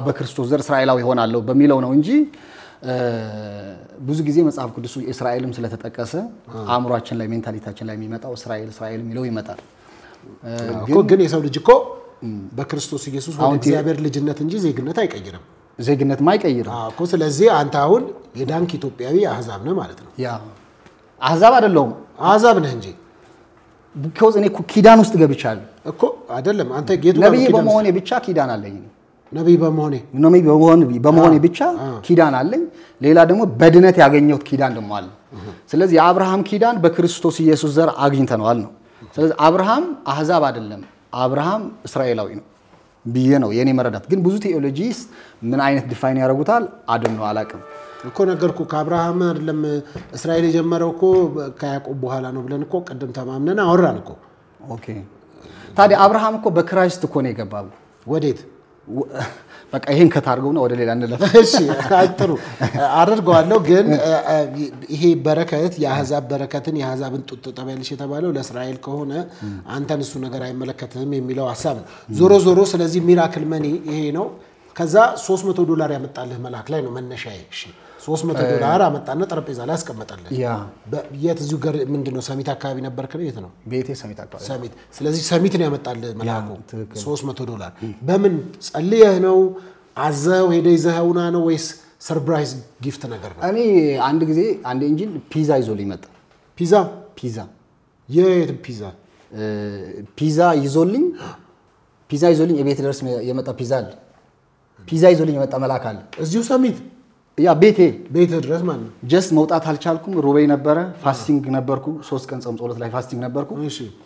በክርስቶስ ዘር እስራኤላዊ ሆናለሁ በሚለው ነው እንጂ ብዙ ጊዜ መጽሐፍ ቅዱስ እስራኤልም ስለተጠቀሰ አእምሯችን ላይ ሜንታሊታችን ላይ የሚመጣው እስራኤል የሚለው ይመጣል ግን የሰው ልጅ እኮ በክርስቶስ ኢየሱስ ወደ እግዚአብሔር ልጅነት እንጂ ዜግነት አይቀይርም ዜግነት ማይቀይርም እኮ ስለዚህ አንተ አሁን የዳንክ ኢትዮጵያዊ አሕዛብ ነህ ማለት ነው ያ አሕዛብ አይደለሁም አሕዛብ ነህ እንጂ because እኔ ኪዳን ውስጥ ገብቻለሁ እኮ አይደለም አንተ ጌቱ ነብይ በመሆኔ ብቻ ኪዳን አለኝ ነብይ በመሆኔ ብቻ ኪዳን አለኝ ሌላ ደግሞ በድነት ያገኘሁት ኪዳን ደግሞ አለ ስለዚህ የአብርሃም ኪዳን በክርስቶስ ኢየሱስ ዘር አግኝተነዋል ነው ስለዚህ አብርሃም አሕዛብ አይደለም አብርሃም እስራኤላዊ ነው ብዬ ነው የኔ መረዳት ግን ብዙ ቴዎሎጂስ ምን አይነት ዲፋይን ያደርጉታል አደም አላቅም እኮ ነገርኩ ከአብርሃም አይደለም እስራኤል የጀመረው እኮ ከያዕቆብ በኋላ ነው ብለን እኮ ቀደም ተማምነን አወራን እኮ ኦኬ ታዲያ አብርሃም እኮ በክራይስት እኮ ነው የገባው ወዴት በቃ ይሄን ከታርገውና ወደ ሌላ እንለፍ እሺ አጥሩ አደርገዋለሁ ግን ይሄ በረከት የአሕዛብ በረከትን የአሕዛብን ጡት ተጠበልሽ የተባለው ለእስራኤል ከሆነ አንተን እሱ ነገር አይመለከትም የሚለው ሐሳብ ዞሮ ዞሮ ስለዚህ ሚራክል መኒ ይሄ ነው ከዛ $300 ያመጣልህ መልአክ ላይ ነው መነሻዬ እሺ $300 አመጣና ጠረጴዛ ላይ አስቀመጠልህ ያ የት እዚሁ ጋር ምንድነው ሰሚት አካባቢ ነበርክ ነው የት ነው ቤቴ ሰሚት አካባቢ ሰሚት ስለዚህ ሰሚት ነው ያመጣልህ መልአኩ $300 በምን ጸልየህ ነው አዘው ሄደህ ይዘኸውና ነው ወይስ ሰርፕራይዝ ጊፍት ነገር ነው እኔ አንድ ጊዜ አንድ ኢንጂን ፒዛ ይዞልኝ መጣ ፒዛ የት ፒዛ ይዞልኝ የቤት ድረስ የመጣ ፒዛ አለ ፒዛ ይዞልኝ የመጣ መልአክ አለ እዚሁ ሰሚት ያ ቤቴ ድረስ ማለት ነው ጀስት መውጣት አልቻልኩም ሩቤይ ነበረ ፋስቲንግ ነበርኩ 3 ቀን ጾም ጸሎት ላይ ፋስቲንግ ነበርኩ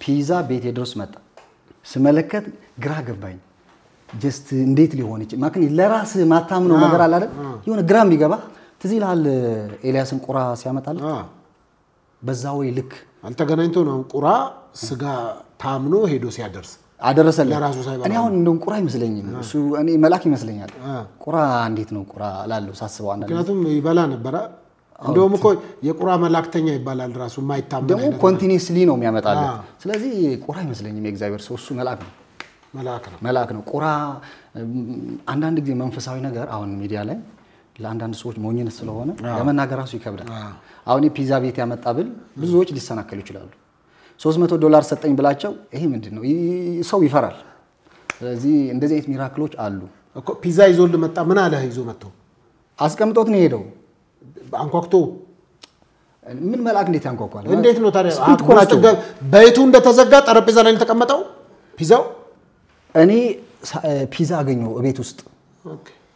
ፒዛ ቤቴ ድረስ መጣ ስመለከት ግራ ገባኝ ጀስት እንዴት ሊሆን ይችላል ማክኒ ለራስ ማታምነው ነገር አለ አይደል የሆነ ግራም ቢገባ ትዝ ይላል ኤልያስን ቁራ ሲያመጣል በዛው ልክ አልተገናኝቶ ነው ቁራ ስጋ ታምኖ ሄዶ ሲያደርስ አደረሰለ እኔ አሁን እንደው ቁራ ይመስለኝም እሱ እኔ መልአክ ይመስለኛል ቁራ እንዴት ነው ቁራ ላለው ሳስበው አንዳንዴ ምክንያቱም ይበላ ነበር እንደውም እኮ የቁራ መላእክተኛ ይባላል ራሱ ማይታመን ደግሞ ኮንቲኒዩስሊ ነው የሚያመጣል ስለዚህ ቁራ ይመስለኝም የእግዚአብሔር ሰው እሱ መልአክ ነው ቁራ አንዳንድ ጊዜ መንፈሳዊ ነገር አሁን ሚዲያ ላይ ለአንዳንድ ሰዎች ሞኝነት ስለሆነ ለመናገር ራሱ ይከብዳል አሁን ፒዛ ቤት ያመጣብል ብዙዎች ሊሰናከሉ ይችላሉ $300 ሰጠኝ ብላቸው ይሄ ምንድነው ሰው ይፈራል ስለዚህ እንደዚህ አይነት ሚራክሎች አሉ እኮ ፒዛ ይዞል መጣ ምን አለ ይዞ መጥቶ አስቀምጦት ነው ሄደው አንኳኩቶ ምን መልአክ እንዴት ያንኳኳል እንዴት ነው ታዲያ በይቱ እንደተዘጋ ጠረጴዛ ላይ ተቀመጠው ፒዛው እኔ ፒዛ አገኘው ቤት ውስጥ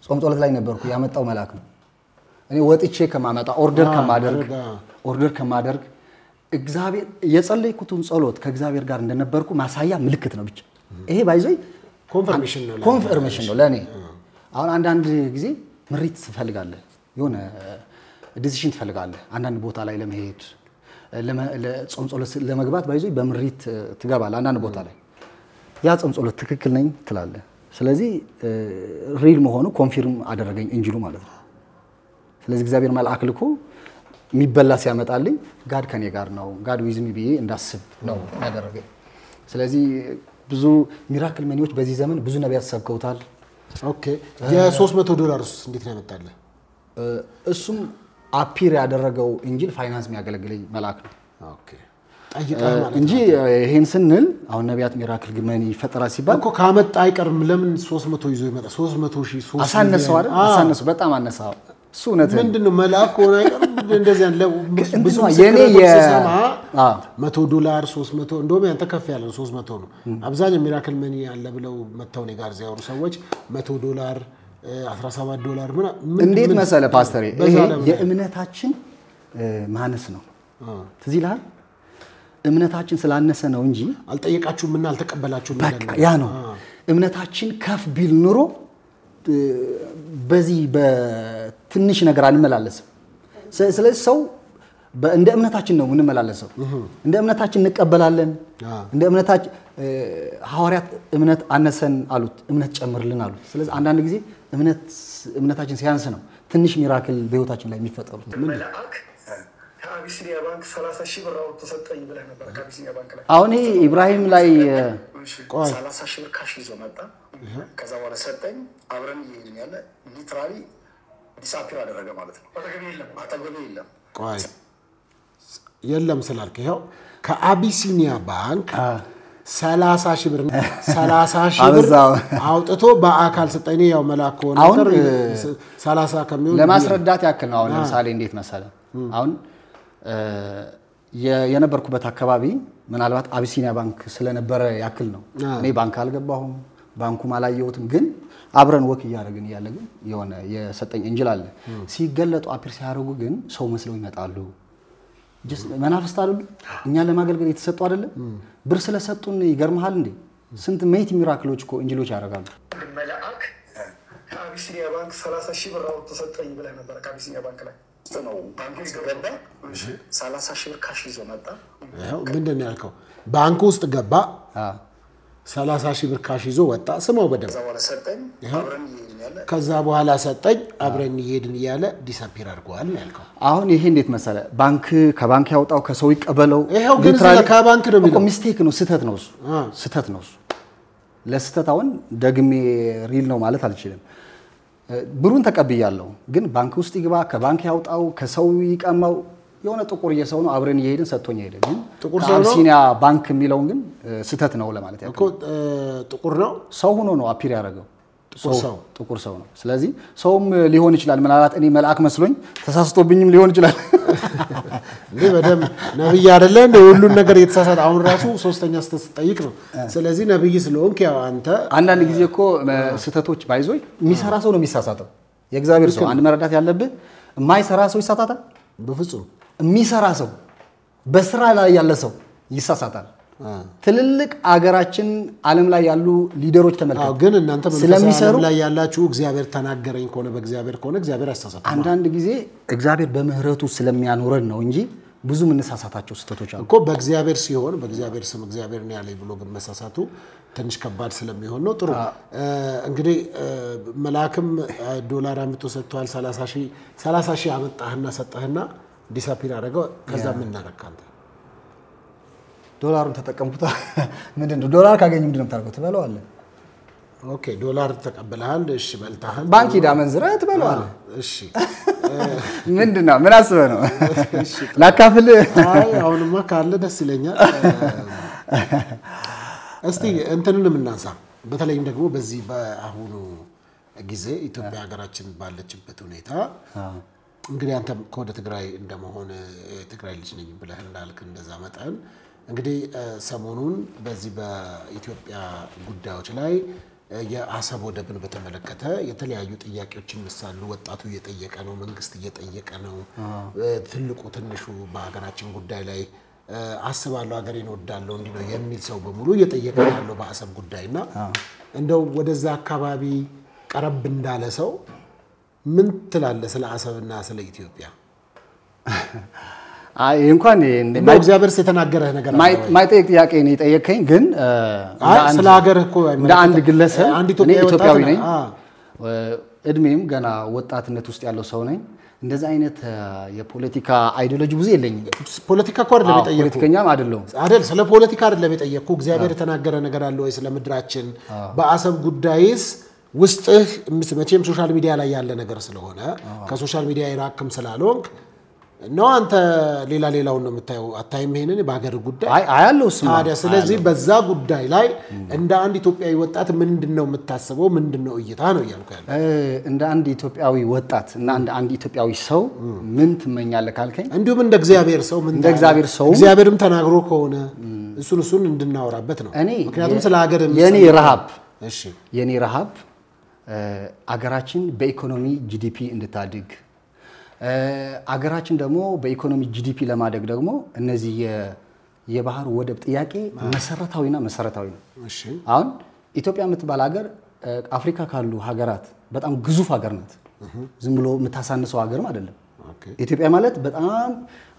ጾም ጸሎት ላይ ነበርኩ ያመጣው መልአክ ነው እኔ ወጥቼ ከማመጣ ኦርደር ከማደርግ እግዚአብሔር የጸለይኩትን ጸሎት ከእግዚአብሔር ጋር እንደነበርኩ ማሳያ ምልክት ነው ብቻ ይሄ ባይዘይ ኮንፈርሜሽን ነው ለኔ አሁን አንዳንድ ጊዜ ምሪት ትፈልጋለህ የሆነ ዲሲሽን ትፈልጋለህ አንዳንድ ቦታ ላይ ለመሄድ ለጾም ጸሎት ለመግባት ባይዘይ በምሪት ትገባለህ አንዳንድ ቦታ ላይ ያ ጾም ጸሎት ትክክል ነኝ ትላለህ ስለዚህ ሪል መሆኑ ኮንፊርም አደረገኝ እንጂሉ ማለት ነው ስለዚህ እግዚአብሔር መልአክ ልኮ የሚበላ ሲያመጣልኝ ጋድ ከኔ ጋር ነው ጋድ ዊዝ ሚ ቢዬ እንዳስብ ነው ያደረገኝ ስለዚህ ብዙ ሚራክል መኒዎች በዚህ ዘመን ብዙ ነቢያት ሰብከውታል ኦኬ $300 እንዴት ነው ያመጣልህ እሱም አፒር ያደረገው ኢንጂል ፋይናንስ የሚያገለግለኝ መልአክ ነው ኦኬ እንጂ ይሄን ስንል አሁን ነቢያት ሚራክል መኒ ፈጠራ ሲባል እኮ ካመጣ አይቀርም ለምን 300 ይዞ ይመጣ 300,000 አሳነሰው አይደል አሳነሰው በጣም አነሳው እሱ እውነት ምንድነው መልአክ ሆነ አይቀርም እንደዚህ ያለ ብዙ የኔ $100 300 እንደውም ያንተ ከፍ ያለ 300 ነው አብዛኛው ሚራክል መኒ ያለ ብለው መተው ነው ጋር ያወሩ ሰዎች $100 $17 ምን እንዴት መሰለ ፓስተር ይሄ የእምነታችን ማነስ ነው ትዝ ይላል እምነታችን ስላነሰ ነው እንጂ አልጠየቃችሁምና አልተቀበላችሁም በቃ ያ ነው እምነታችን ከፍ ቢል ኑሮ በዚህ በትንሽ ነገር አንመላለስም ስለዚህ ሰው እንደ እምነታችን ነው እንመላለሰው እንደ እምነታችን እንቀበላለን እንደ እምነታችን ሐዋርያት እምነት አነሰን አሉት እምነት ጨምርልን አሉት ስለዚህ አንዳንድ ጊዜ እምነታችን ሲያንስ ነው ትንሽ ሚራክል በህይወታችን ላይ የሚፈጠሩት መልአክ ከአቢሲኒያ ባንክ 30,000 ብር አውጥቶ ሰጠኝ ብለህ ነበር ከአቢሲኒያ ባንክ ላይ አሁን ኢብራሂም ላይ 30,000 ብር ካሽ ይዞ መጣ ከዛ በኋላ ሰጠኝ አብረን ይሄን ያለ ሊትራሊ ዲስአፒር አደረገ ማለት ነው አጠገቤ የለም ቆይ የለም ስላልክ ይሄው ከአቢሲኒያ ባንክ 30,000 ብር አውጥቶ በአካል ሰጠኝ ያው መልአክ ሆነ ነገር 30 ከሚሆን ለማስረዳት ያክል ነው አሁን ለምሳሌ እንዴት መሰለ አሁን የነበርኩበት አካባቢ ምናልባት አቢሲኒያ ባንክ ስለነበረ ያክል ነው እኔ ባንክ አልገባሁም ባንኩም አላየሁትም ግን አብረን ወክ ያደረግን ያለ ግን የሆነ የሰጠኝ እንጅል አለ ሲገለጡ አፒር ሲያደርጉ ግን ሰው መስለው ይመጣሉ መናፍስት አይደሉ እኛ ለማገልገል የተሰጡ አይደለም ብር ስለሰጡን ይገርምሃል እንዴ ስንት ሜት ሚራክሎች እኮ እንጅሎች ያደርጋሉ መልአክ ከአቢሲኒያ ባንክ 30,000 ብር አውጥቶ ሰጠኝ ብለህ ነበር ከአቢሲኒያ ባንክ ላይ ነው ባንክ ውስጥ ገባ 30 ሺህ ብር ካሽ ይዞ መጣ ያው ምንድነው ያልከው ባንክ ውስጥ ገባ 30 ሺህ ብር ካሽ ይዞ ወጣ ስማው በደም ከዛ በኋላ ሰጠኝ አብረን ይሄድን ይያለ ዲስአፒር አድርጓል ነው ያልከው አሁን ይሄ እንዴት መሰለ ባንክ ከባንክ ያወጣው ከሰው ይቀበለው ይሄው ግን ከባንክ ነው የሚለው ሚስቴክ ነው ስህተት ነው እሱ ስህተት ነው እሱ ለስህተት አሁን ደግሜ ሪል ነው ማለት አልችልም ብሩን ተቀብያለሁ ግን ባንክ ውስጥ ይግባ ከባንክ ያውጣው ከሰው ይቀማው የሆነ ጥቁር የሰው ነው አብረን ይሄድን ሰጥቶኝ ሄደ ግን ጥቁር ሰው ነው አብሲኒያ ባንክ የሚለው ግን ስህተት ነው ለማለት ያለው እኮ ጥቁር ነው ሰው ሆኖ ነው አፒር ያደረገው ጥቁር ሰው ነው ስለዚህ ሰውም ሊሆን ይችላል ምናልባት እኔ መልአክ መስሎኝ ተሳስቶብኝም ሊሆን ይችላል እንዴ በደም ነብይ አይደለ እንደ ሁሉን ነገር የተሳሳተ አሁን ራሱ ሶስተኛ ስተጠይቅ ነው ስለዚህ ነብይ ስለሆንክ ያው አንተ አንዳንድ ጊዜ እኮ ስህተቶች ባይዞይ የሚሰራ ሰው ነው የሚሳሳተው የእግዚአብሔር ሰው አንድ መረዳት ያለብህ የማይሰራ ሰው ይሳሳታል በፍጹም የሚሰራ ሰው በስራ ላይ ያለ ሰው ይሳሳታል ትልልቅ አገራችን ዓለም ላይ ያሉ ሊደሮች ተመልከቱ ግን እናንተ ስለሚሰሩ ላይ ያላችሁ እግዚአብሔር ተናገረኝ ኮነ በእግዚአብሔር ኮነ እግዚአብሔር ያሳሳታል አንዳንድ ጊዜ እግዚአብሔር በምህረቱ ስለሚያኖረን ነው እንጂ ብዙ ምንሳሳታቸው ስተቶች አሉ እኮ በእግዚአብሔር ሲሆን በእግዚአብሔር ስም እግዚአብሔር ነው ያለኝ ብሎ ግን መሳሳቱ ትንሽ ከባድ ስለሚሆን ነው ጥሩ እንግዲህ መልአክም ዶላር አምጥቶ ሰጥቷል 30 ሺህ አመጣህና ሰጠህና ዲስአፒር አደረገው ከዛ ምን እናረካንተ ዶላሩን ተጠቀምኩታ ምንድነው ዶላር ካገኘ ምንድነው ታርገው ትበለዋለህ ኦኬ ዶላር ተቀበለሃል እሺ በልታሃል ባንክ ሄዳ መንዝረህ ትበለዋለህ እሺ ምንድነው ምን አስበህ ነው ላካፍል አይ አሁንማ ካለ ደስ ይለኛል እስቲ እንትንንም እናንሳ በተለይም ደግሞ በዚህ በአሁኑ ጊዜ ኢትዮጵያ ሀገራችን ባለችበት ሁኔታ እንግዲህ አንተ ከወደ ትግራይ እንደመሆነ ትግራይ ልጅ ነኝ ብለህ እንዳልክ እንደዛ መጣን እንግዲህ ሰሞኑን በዚህ በኢትዮጵያ ጉዳዮች ላይ የአሰብ ወደብን በተመለከተ የተለያዩ ጥያቄዎችን መሳሉ ወጣቱ እየጠየቀ ነው መንግስት እየጠየቀ ነው ትልቁ ትንሹ በሀገራችን ጉዳይ ላይ አስባለሁ ሀገሬን ወዳለሁ እንዲ ነው የሚል ሰው በሙሉ እየጠየቀ ያለው በአሰብ ጉዳይና እንደው ወደዛ አካባቢ ቀረብ እንዳለ ሰው ምን ትላለህ ስለ አሰብና ስለ ኢትዮጵያ አይ እንኳን እግዚአብሔር የተናገረህ ነገር ማይጠይቅ ጥያቄ ነው የጠየቀኝ ግን ስለ ሀገር እኮ እንደ አንድ ግለሰብ እኔ ኢትዮጵያዊ ነኝ እድሜም ገና ወጣትነት ውስጥ ያለው ሰው ነኝ እንደዛ አይነት የፖለቲካ አይዲዮሎጂ ብዙ የለኝም ፖለቲካ እኮ አይደለም የጠየቅኩ ፖለቲከኛም አይደለም ስለ ፖለቲካ አይደለም የጠየቅኩ እግዚአብሔር የተናገረ ነገር አለ ወይ ስለ ምድራችን በአሰብ ጉዳይስ ውስጥህ መቼም ሶሻል ሚዲያ ላይ ያለ ነገር ስለሆነ ከሶሻል ሚዲያ ይራቅም ስላልሆንክ ነው አንተ ሌላው ነው የምታየው አታይም ይሄንን በአገር ጉዳይ አያለው ታዲያ ስለዚህ በዛ ጉዳይ ላይ እንደ አንድ ኢትዮጵያዊ ወጣት ምንድነው የምታስበው ምንድነው እይታ ነው ያልኩ ያለው እንደ አንድ ኢትዮጵያዊ ወጣት እና እንደ አንድ ኢትዮጵያዊ ሰው ምን ትመኛለህ ካልከኝ እንዲሁም እንደ እግዚአብሔር ሰው ምን እንደ እግዚአብሔር ሰው እግዚአብሔርም ተናግሮ ከሆነ እሱን እንድናወራበት ነው ምክንያቱም ስለ ሀገር የኔ ረሃብ አገራችን በኢኮኖሚ ጂዲፒ እንድታድግ አገራችን ደግሞ በኢኮኖሚ ጂዲፒ ለማደግ ደግሞ እነዚህ የባህር ወደብ ጥያቄ መሰረታዊ ነው እሺ አሁን ኢትዮጵያ የምትባል ሀገር አፍሪካ ካሉ ሀገራት በጣም ግዙፍ ሀገር ናት ዝም ብሎ የምታሳንሰው ሀገርም አይደለም ኢትዮጵያ ማለት በጣም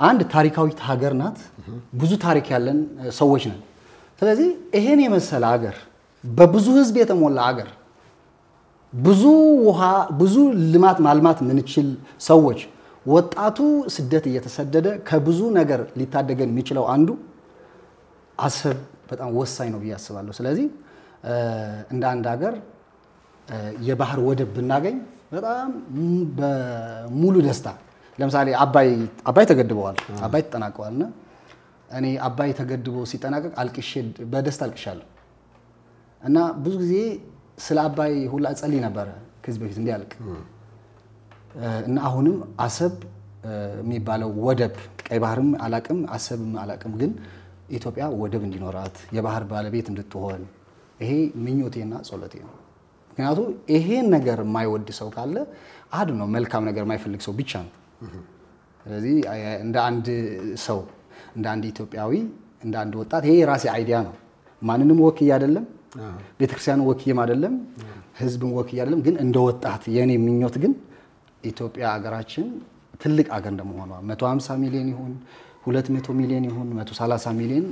አንድ ታሪካዊ ሀገር ናት ብዙ ታሪክ ያለን ሰዎች ነን ስለዚህ ይሄን የመሰለ ሀገር በብዙ ህዝብ የተሞላ ሀገር ብዙ ውሃ ብዙ ልማት ማልማት ምንችል ሰዎች ወጣቱ ስደት እየተሰደደ ከብዙ ነገር ሊታደገን የሚችለው አንዱ አሰብ በጣም ወሳኝ ነው ብያስባለሁ ስለዚህ እንደ አንድ ሀገር የባህር ወደብ ብናገኝ በጣም በሙሉ ደስታ ለምሳሌ አባይ ተገድበዋል አባይ ተጠናቀዋልና እኔ አባይ ተገድቦ ሲጠናቀቅ አልቅሼ በደስታ አልቅሻለሁ እና ብዙ ጊዜ ስለ አባይ ሁላ ጸልይ ነበር ከዚህ በፊት እንዲያልቅ እና አሁንም አሰብ የሚባለው ወደብ ቀይ ባህርም አላቅም አሰብም አላቅም ግን ኢትዮጵያ ወደብ እንዲኖራት የባህር ባለቤት እንድትሆን ይሄ ምኞቴና ጸሎቴ ነው ምክንያቱም ይሄን ነገር የማይወድ ሰው ካለ ነው መልካም ነገር የማይፈልግ ሰው ብቻ ነው ስለዚህ እንደ አንድ ሰው እንደ አንድ ኢትዮጵያዊ እንደ አንድ ወጣት ይሄ ራሴ አይዲያ ነው ማንንም ወክዬ አይደለም ቤተክርስቲያን ወክዬም አይደለም ህዝብን ወክዬ አይደለም ግን እንደ ወጣት የኔ ምኞት ግን ኢትዮጵያ ሀገራችን ትልቅ አገር እንደመሆኗ 150 ሚሊዮን ይሁን 200 ሚሊዮን ይሁን 130 ሚሊዮን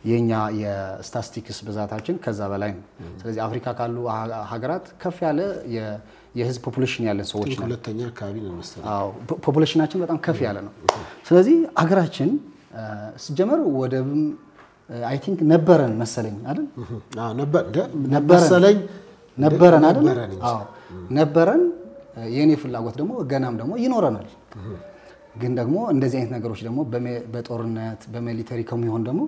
የኛ የስታቲስቲክስ ብዛታችን ከዛ በላይ ነው። ስለዚህ አፍሪካ ካሉ ሀገራት ከፍ ያለ የህዝብ ፖፑሌሽን ያለን ሰዎች ነው። ሁለተኛ አካባቢ ነው መሰለኝ። አዎ ፖፑሌሽናችን በጣም ከፍ ያለ ነው። ስለዚህ አገራችን ሲጀመር ወደብም አይ ቲንክ ነበረን መሰለኝ አይደል? አዎ ነበረን አይደል? አዎ ነበረን። የኔ ፍላጎት ደግሞ ገናም ደግሞ ይኖረናል። ግን ደግሞ እንደዚህ አይነት ነገሮች ደግሞ በጦርነት በሚሊተሪ ከሚሆን ደግሞ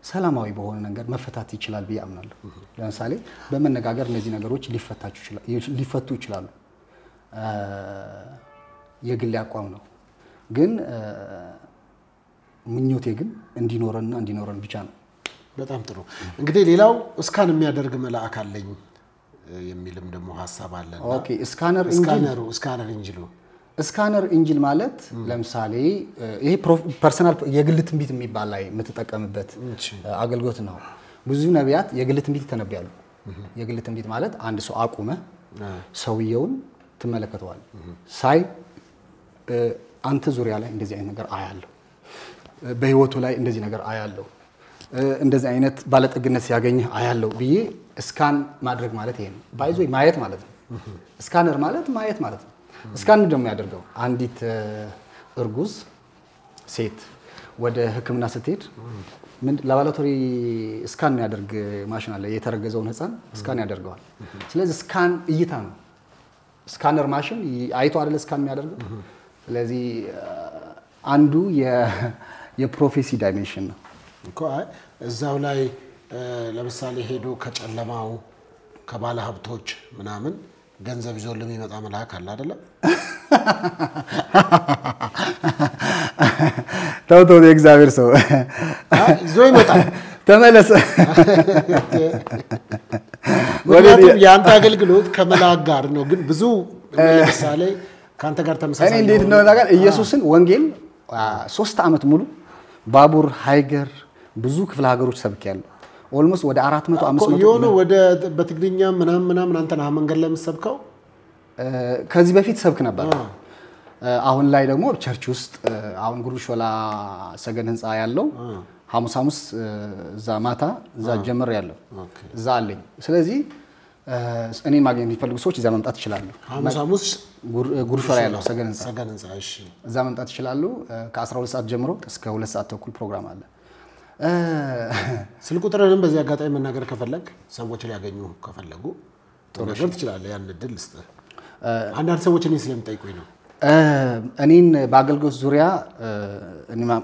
ሰላማዊ በሆነ ነገር መፈታት ይችላል ብዬ አምናለሁ። ለምሳሌ በመነጋገር እነዚህ ነገሮች ሊፈቱ ይችላሉ። የግል አቋም ነው። ግን ምኞቴ ግን እንዲኖረን ብቻ ነው። በጣም ጥሩ። እንግዲህ ሌላው እስካን የሚያደርግ መልአክ አለኝ የሚልም ደግሞ ሐሳብ አለና ኦኬ ስካነር ኢንጂል ስካነር ኢንጂል ማለት ለምሳሌ ይሄ ፐርሰናል የግል ትንቢት የሚባል ላይ የምትጠቀምበት አገልግሎት ነው። ብዙ ነቢያት የግል ትንቢት ይተነብያሉ። የግል ትንቢት ማለት አንድ ሰው አቁመ ሰውየውን ትመለከተዋል። ሳይ አንተ ዙሪያ ላይ እንደዚህ አይነት ነገር አያለሁ፣ በህይወቱ ላይ እንደዚህ ነገር አያለሁ፣ እንደዚህ አይነት ባለጠግነት ሲያገኝህ አያለሁ ብዬ ስካን ማድረግ ማለት ይሄ ነው። ባይዞ ማየት ማለት ነው። ስካነር ማለት ማየት ማለት ነው። ስካን ደግሞ ያደርገው አንዲት እርጉዝ ሴት ወደ ሕክምና ስትሄድ ምን ላቦራቶሪ ስካን ያደርግ ማሽን አለ። የተረገዘውን ህፃን ስካን ያደርገዋል። ስለዚህ ስካን እይታ ነው። ስካነር ማሽን አይቶ አይደለ ስካን የሚያደርገው። ስለዚህ አንዱ የፕሮፌሲ ዳይሜንሽን ነው እኮ። እዛው ላይ ለምሳሌ ሄዶ ከጨለማው ከባለ ሀብቶች ምናምን ገንዘብ ይዞ ለሚመጣ መልአክ አለ አይደለ? ተው የእግዚአብሔር ሰው ይዞ ይመጣል። ተመለሰ። ምክንያቱም የአንተ አገልግሎት ከመልአክ ጋር ነው። ግን ብዙ ለምሳሌ ካንተ ጋር ተመሳሳይ እኔ እንዴት ነው ነገር ኢየሱስን ወንጌል 3 ዓመት ሙሉ ባቡር ሃይገር ብዙ ክፍለ ሀገሮች ሰብኬያለሁ። ኦልሞስት ወደ 400 500 የሆነ ወደ በትግርኛ ምናምን አንተ ነህ መንገድ ላይ የምትሰብከው። ከዚህ በፊት ሰብክ ነበር። አሁን ላይ ደግሞ ቸርች ውስጥ አሁን ጉርሾላ ሰገን ህንፃ ያለው ሐሙስ እዛ ማታ እዛ ጀምር ያለው እዛ አለኝ። ስለዚህ እኔን ማግኘት የሚፈልጉ ሰዎች እዛ መምጣት ይችላሉ። ሐሙስ ጉርሾላ ያለው ሰገን ህንፃ እሺ፣ እዛ መምጣት ይችላሉ። ከ12 ሰዓት ጀምሮ እስከ 2 ሰዓት ተኩል ፕሮግራም አለ። ስልክ ቁጥርህን በዚህ አጋጣሚ መናገር ከፈለግ ሰዎች ሊያገኙ ከፈለጉ ነገር ትችላለህ። ያን እድል ልስጥህ። አንዳንድ ሰዎች እኔን ስለሚጠይቁኝ ነው። እኔን በአገልግሎት ዙሪያ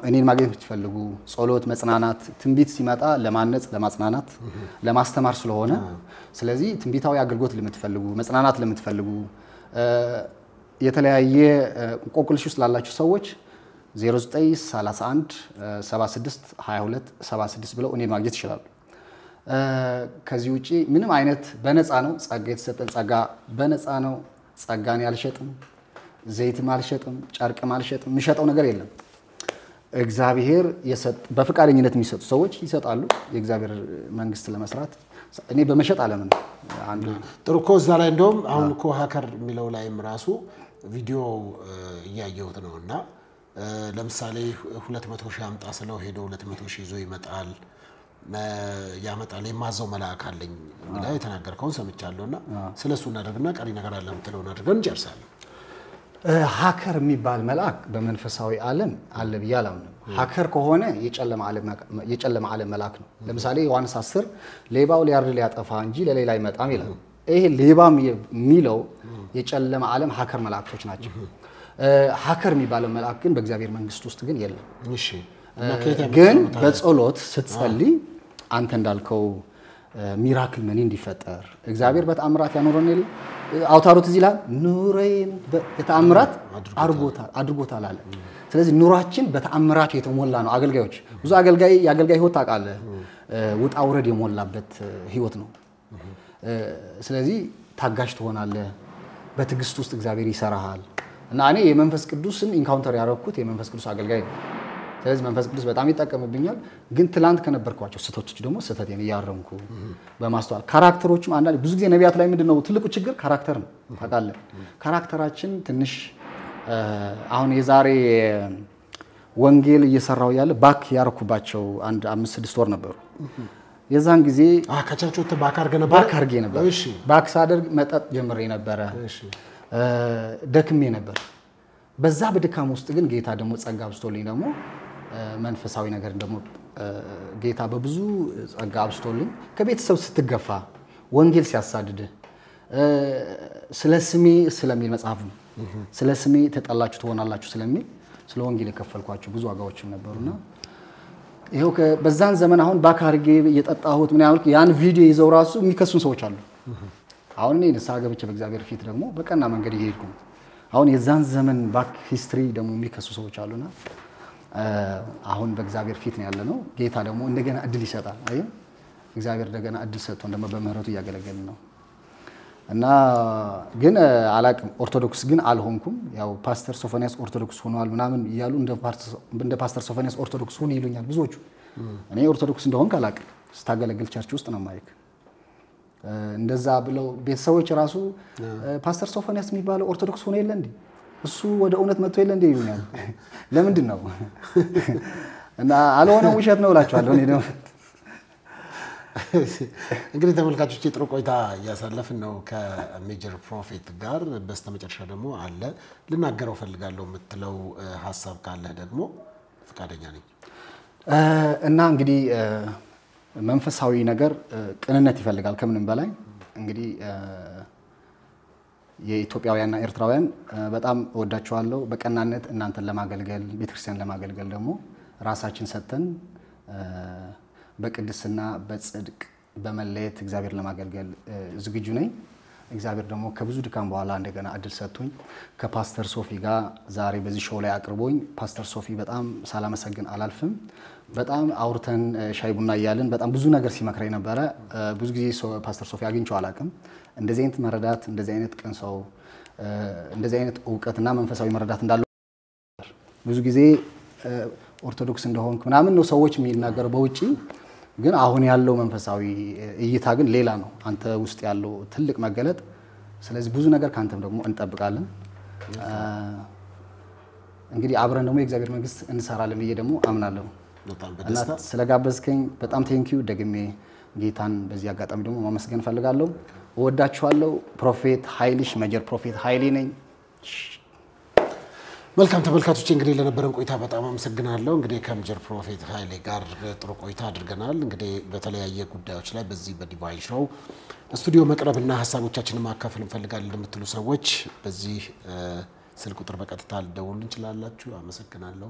እኔን ማግኘት የምትፈልጉ ጸሎት፣ መጽናናት፣ ትንቢት ሲመጣ ለማነጽ፣ ለማጽናናት፣ ለማስተማር ስለሆነ ስለዚህ ትንቢታዊ አገልግሎት ለምትፈልጉ፣ መጽናናት ለምትፈልጉ፣ የተለያየ ቆቅልሽ ውስጥ ላላችሁ ሰዎች 0931 76 22 76 ብለው እኔን ማግኘት ይችላሉ። ከዚህ ውጪ ምንም አይነት በነፃ ነው። ጸጋ የተሰጠን ጸጋ በነፃ ነው። ጸጋን ያልሸጥም፣ ዘይትም አልሸጥም፣ ጨርቅም አልሸጥም። የሚሸጠው ነገር የለም። እግዚአብሔር በፈቃደኝነት የሚሰጡ ሰዎች ይሰጣሉ የእግዚአብሔር መንግስት ለመስራት። እኔ በመሸጥ ዓለም ነው አንዱ ጥሩ እኮ እዛ ላይ እንደውም አሁን እኮ ሃከር የሚለው ላይም ራሱ ቪዲዮ እያየሁት ነውና ለምሳሌ 200 ሺህ አምጣ ስለው ሄዶ 200 ሺህ ይዞ ይመጣል ያመጣል። የማዘው መልአክ አለኝ ብለህ የተናገርከውን ሰምቻለሁና ስለሱ እናደርግና ቀሪ ነገር አለ የምትለውን አድርገን እንጨርሳለን። ሃከር የሚባል መልአክ በመንፈሳዊ ዓለም አለ ብዬ አላምንም። ሃከር ከሆነ የጨለማ ዓለም መልአክ ነው። ለምሳሌ ዮሐንስ 10 ሌባው ሊያርድ ሊያጠፋ እንጂ ለሌላ አይመጣም ይላል። ይሄ ሌባም የሚለው የጨለማ ዓለም ሃከር መላእክቶች ናቸው። ሃከር የሚባለው መልአክ ግን በእግዚአብሔር መንግስት ውስጥ ግን የለም። እሺ ግን በጸሎት ስትጸልይ አንተ እንዳልከው ሚራክል መኒ እንዲፈጠር እግዚአብሔር በተአምራት ያኖረን ይል አውታሩት እዚህ ላይ ኑሬን በተአምራት አድርጎታል አለ። ስለዚህ ኑራችን በተአምራት የተሞላ ነው። አገልጋዮች ብዙ የአገልጋይ ህይወት ታውቃለህ፣ ውጣ ውረድ የሞላበት ህይወት ነው። ስለዚህ ታጋሽ ትሆናለህ። በትዕግስት ውስጥ እግዚአብሔር ይሰራሃል። እና እኔ የመንፈስ ቅዱስን ኢንካውንተር ያደረኩት የመንፈስ ቅዱስ አገልጋይ ነው። ስለዚህ መንፈስ ቅዱስ በጣም ይጠቀምብኛል። ግን ትላንት ከነበርኳቸው ስህተቶች ደግሞ ስህተቴን እያረምኩ በማስተዋል ካራክተሮችም አንዳንድ ብዙ ጊዜ ነቢያት ላይ ምንድነው ትልቁ ችግር ካራክተር ነው። ታውቃለህ ካራክተራችን ትንሽ አሁን የዛሬ ወንጌል እየሰራው ያለ ባክ ያረኩባቸው አንድ 5-6 ወር ነበሩ። የዛን ጊዜ ከቻቾት ባክ አርገ ነበር ባክ አርጌ ነበር። ባክ ሳደርግ መጠጥ ጀምሬ ነበር። ደክሜ ነበር። በዛ በድካም ውስጥ ግን ጌታ ደግሞ ጸጋ አብስቶልኝ ደግሞ መንፈሳዊ ነገር ደግሞ ጌታ በብዙ ጸጋ አብስቶልኝ ከቤተሰብ ስትገፋ ወንጌል ሲያሳድድ ስለ ስሜ ስለሚል መጽሐፍ ነው። ስለ ስሜ ተጠላችሁ ትሆናላችሁ ስለሚል ስለ ወንጌል የከፈልኳቸው ብዙ ዋጋዎችም ነበሩና ይሄው በዛን ዘመን አሁን ባካርጌ የጠጣሁት ምን ያልኩ ያን ቪዲዮ ይዘው ራሱ የሚከሱን ሰዎች አሉ። አሁን እኔ ንስሐ ገብቼ በእግዚአብሔር ፊት ደግሞ በቀና መንገድ እየሄድኩ አሁን የዛን ዘመን ባክ ሂስትሪ ደግሞ የሚከሱ ሰዎች አሉና አሁን በእግዚአብሔር ፊት ነው ያለነው። ጌታ ደግሞ እንደገና እድል ይሰጣል። አይ እግዚአብሔር እንደገና እድል ሰጥቶ እንደማ በምህረቱ እያገለገልን ነው እና ግን አላቅም ኦርቶዶክስ ግን አልሆንኩም። ያው ፓስተር ሶፎንያስ ኦርቶዶክስ ሆኗል ምናምን ይያሉ እንደ ፓስተር ሶፎንያስ ኦርቶዶክስ ሆነ ይሉኛል ብዙዎቹ። እኔ ኦርቶዶክስ እንደሆንኩ አላቅም። ስታገለግል ቸርች ውስጥ ነው ማይክ እንደዛ ብለው ቤተሰቦች ራሱ ፓስተር ሶፎንያስ የሚባለው ኦርቶዶክስ ሆነ የለ እንዴ እሱ ወደ እውነት መጥቶ የለ እንዴ ይሉኛል። ለምንድን ነው እና አልሆነም ውሸት ነው እላቸዋለሁ። እኔ ደግሞ እንግዲህ ተመልካቾች ጥሩ ቆይታ እያሳለፍን ነው ከሜጀር ፕሮፌት ጋር። በስተመጨረሻ ደግሞ አለ ልናገረው ፈልጋለሁ የምትለው ሐሳብ ካለ ደግሞ ፈቃደኛ ነኝ። እና እንግዲህ መንፈሳዊ ነገር ቅንነት ይፈልጋል ከምንም በላይ። እንግዲህ የኢትዮጵያውያንና ኤርትራውያን በጣም ወዳቸዋለሁ። በቀናነት እናንተን ለማገልገል ቤተክርስቲያን ለማገልገል ደግሞ ራሳችን ሰጥተን በቅድስና በጽድቅ በመለየት እግዚአብሔር ለማገልገል ዝግጁ ነኝ። እግዚአብሔር ደግሞ ከብዙ ድካም በኋላ እንደገና እድል ሰጥቶኝ ከፓስተር ሶፊ ጋር ዛሬ በዚህ ሾው ላይ አቅርቦኝ ፓስተር ሶፊ በጣም ሳላመሰግን አላልፍም። በጣም አውርተን ሻይ ቡና እያልን በጣም ብዙ ነገር ሲመክረኝ ነበረ። ብዙ ጊዜ ፓስተር ሶፊ አግኝቼው አላውቅም። እንደዚህ አይነት መረዳት እንደዚህ አይነት ቅን ሰው እንደዚህ አይነት ዕውቀትና መንፈሳዊ መረዳት እንዳለው ብዙ ጊዜ ኦርቶዶክስ እንደሆንክ ምናምን ነው ሰዎች የሚናገረው በውጪ ግን አሁን ያለው መንፈሳዊ እይታ ግን ሌላ ነው። አንተ ውስጥ ያለው ትልቅ መገለጥ። ስለዚህ ብዙ ነገር ካንተም ደግሞ እንጠብቃለን። እንግዲህ አብረን ደግሞ የእግዚአብሔር መንግስት እንሰራለን ብዬ ደግሞ አምናለሁ። እና ስለጋበዝከኝ በጣም ቴንኪዩ። ደግሜ ጌታን በዚህ አጋጣሚ ደግሞ ማመስገን ፈልጋለሁ። እወዳችኋለሁ። ፕሮፌት ኃይልሽ ሜጀር ፕሮፌት ኃይሌ ነኝ። መልካም ተመልካቾች እንግዲህ ለነበረን ቆይታ በጣም አመሰግናለሁ። እንግዲህ ከሜጀር ፕሮፌት ኃይሌ ጋር ጥሩ ቆይታ አድርገናል። እንግዲህ በተለያየ ጉዳዮች ላይ በዚህ በዲቫይን ሾው ስቱዲዮ መቅረብና ሐሳቦቻችንን ማካፈል እንፈልጋለን የምትሉ ሰዎች በዚህ ስልክ ቁጥር በቀጥታ ልደውሉ እንችላላችሁ። አመሰግናለሁ።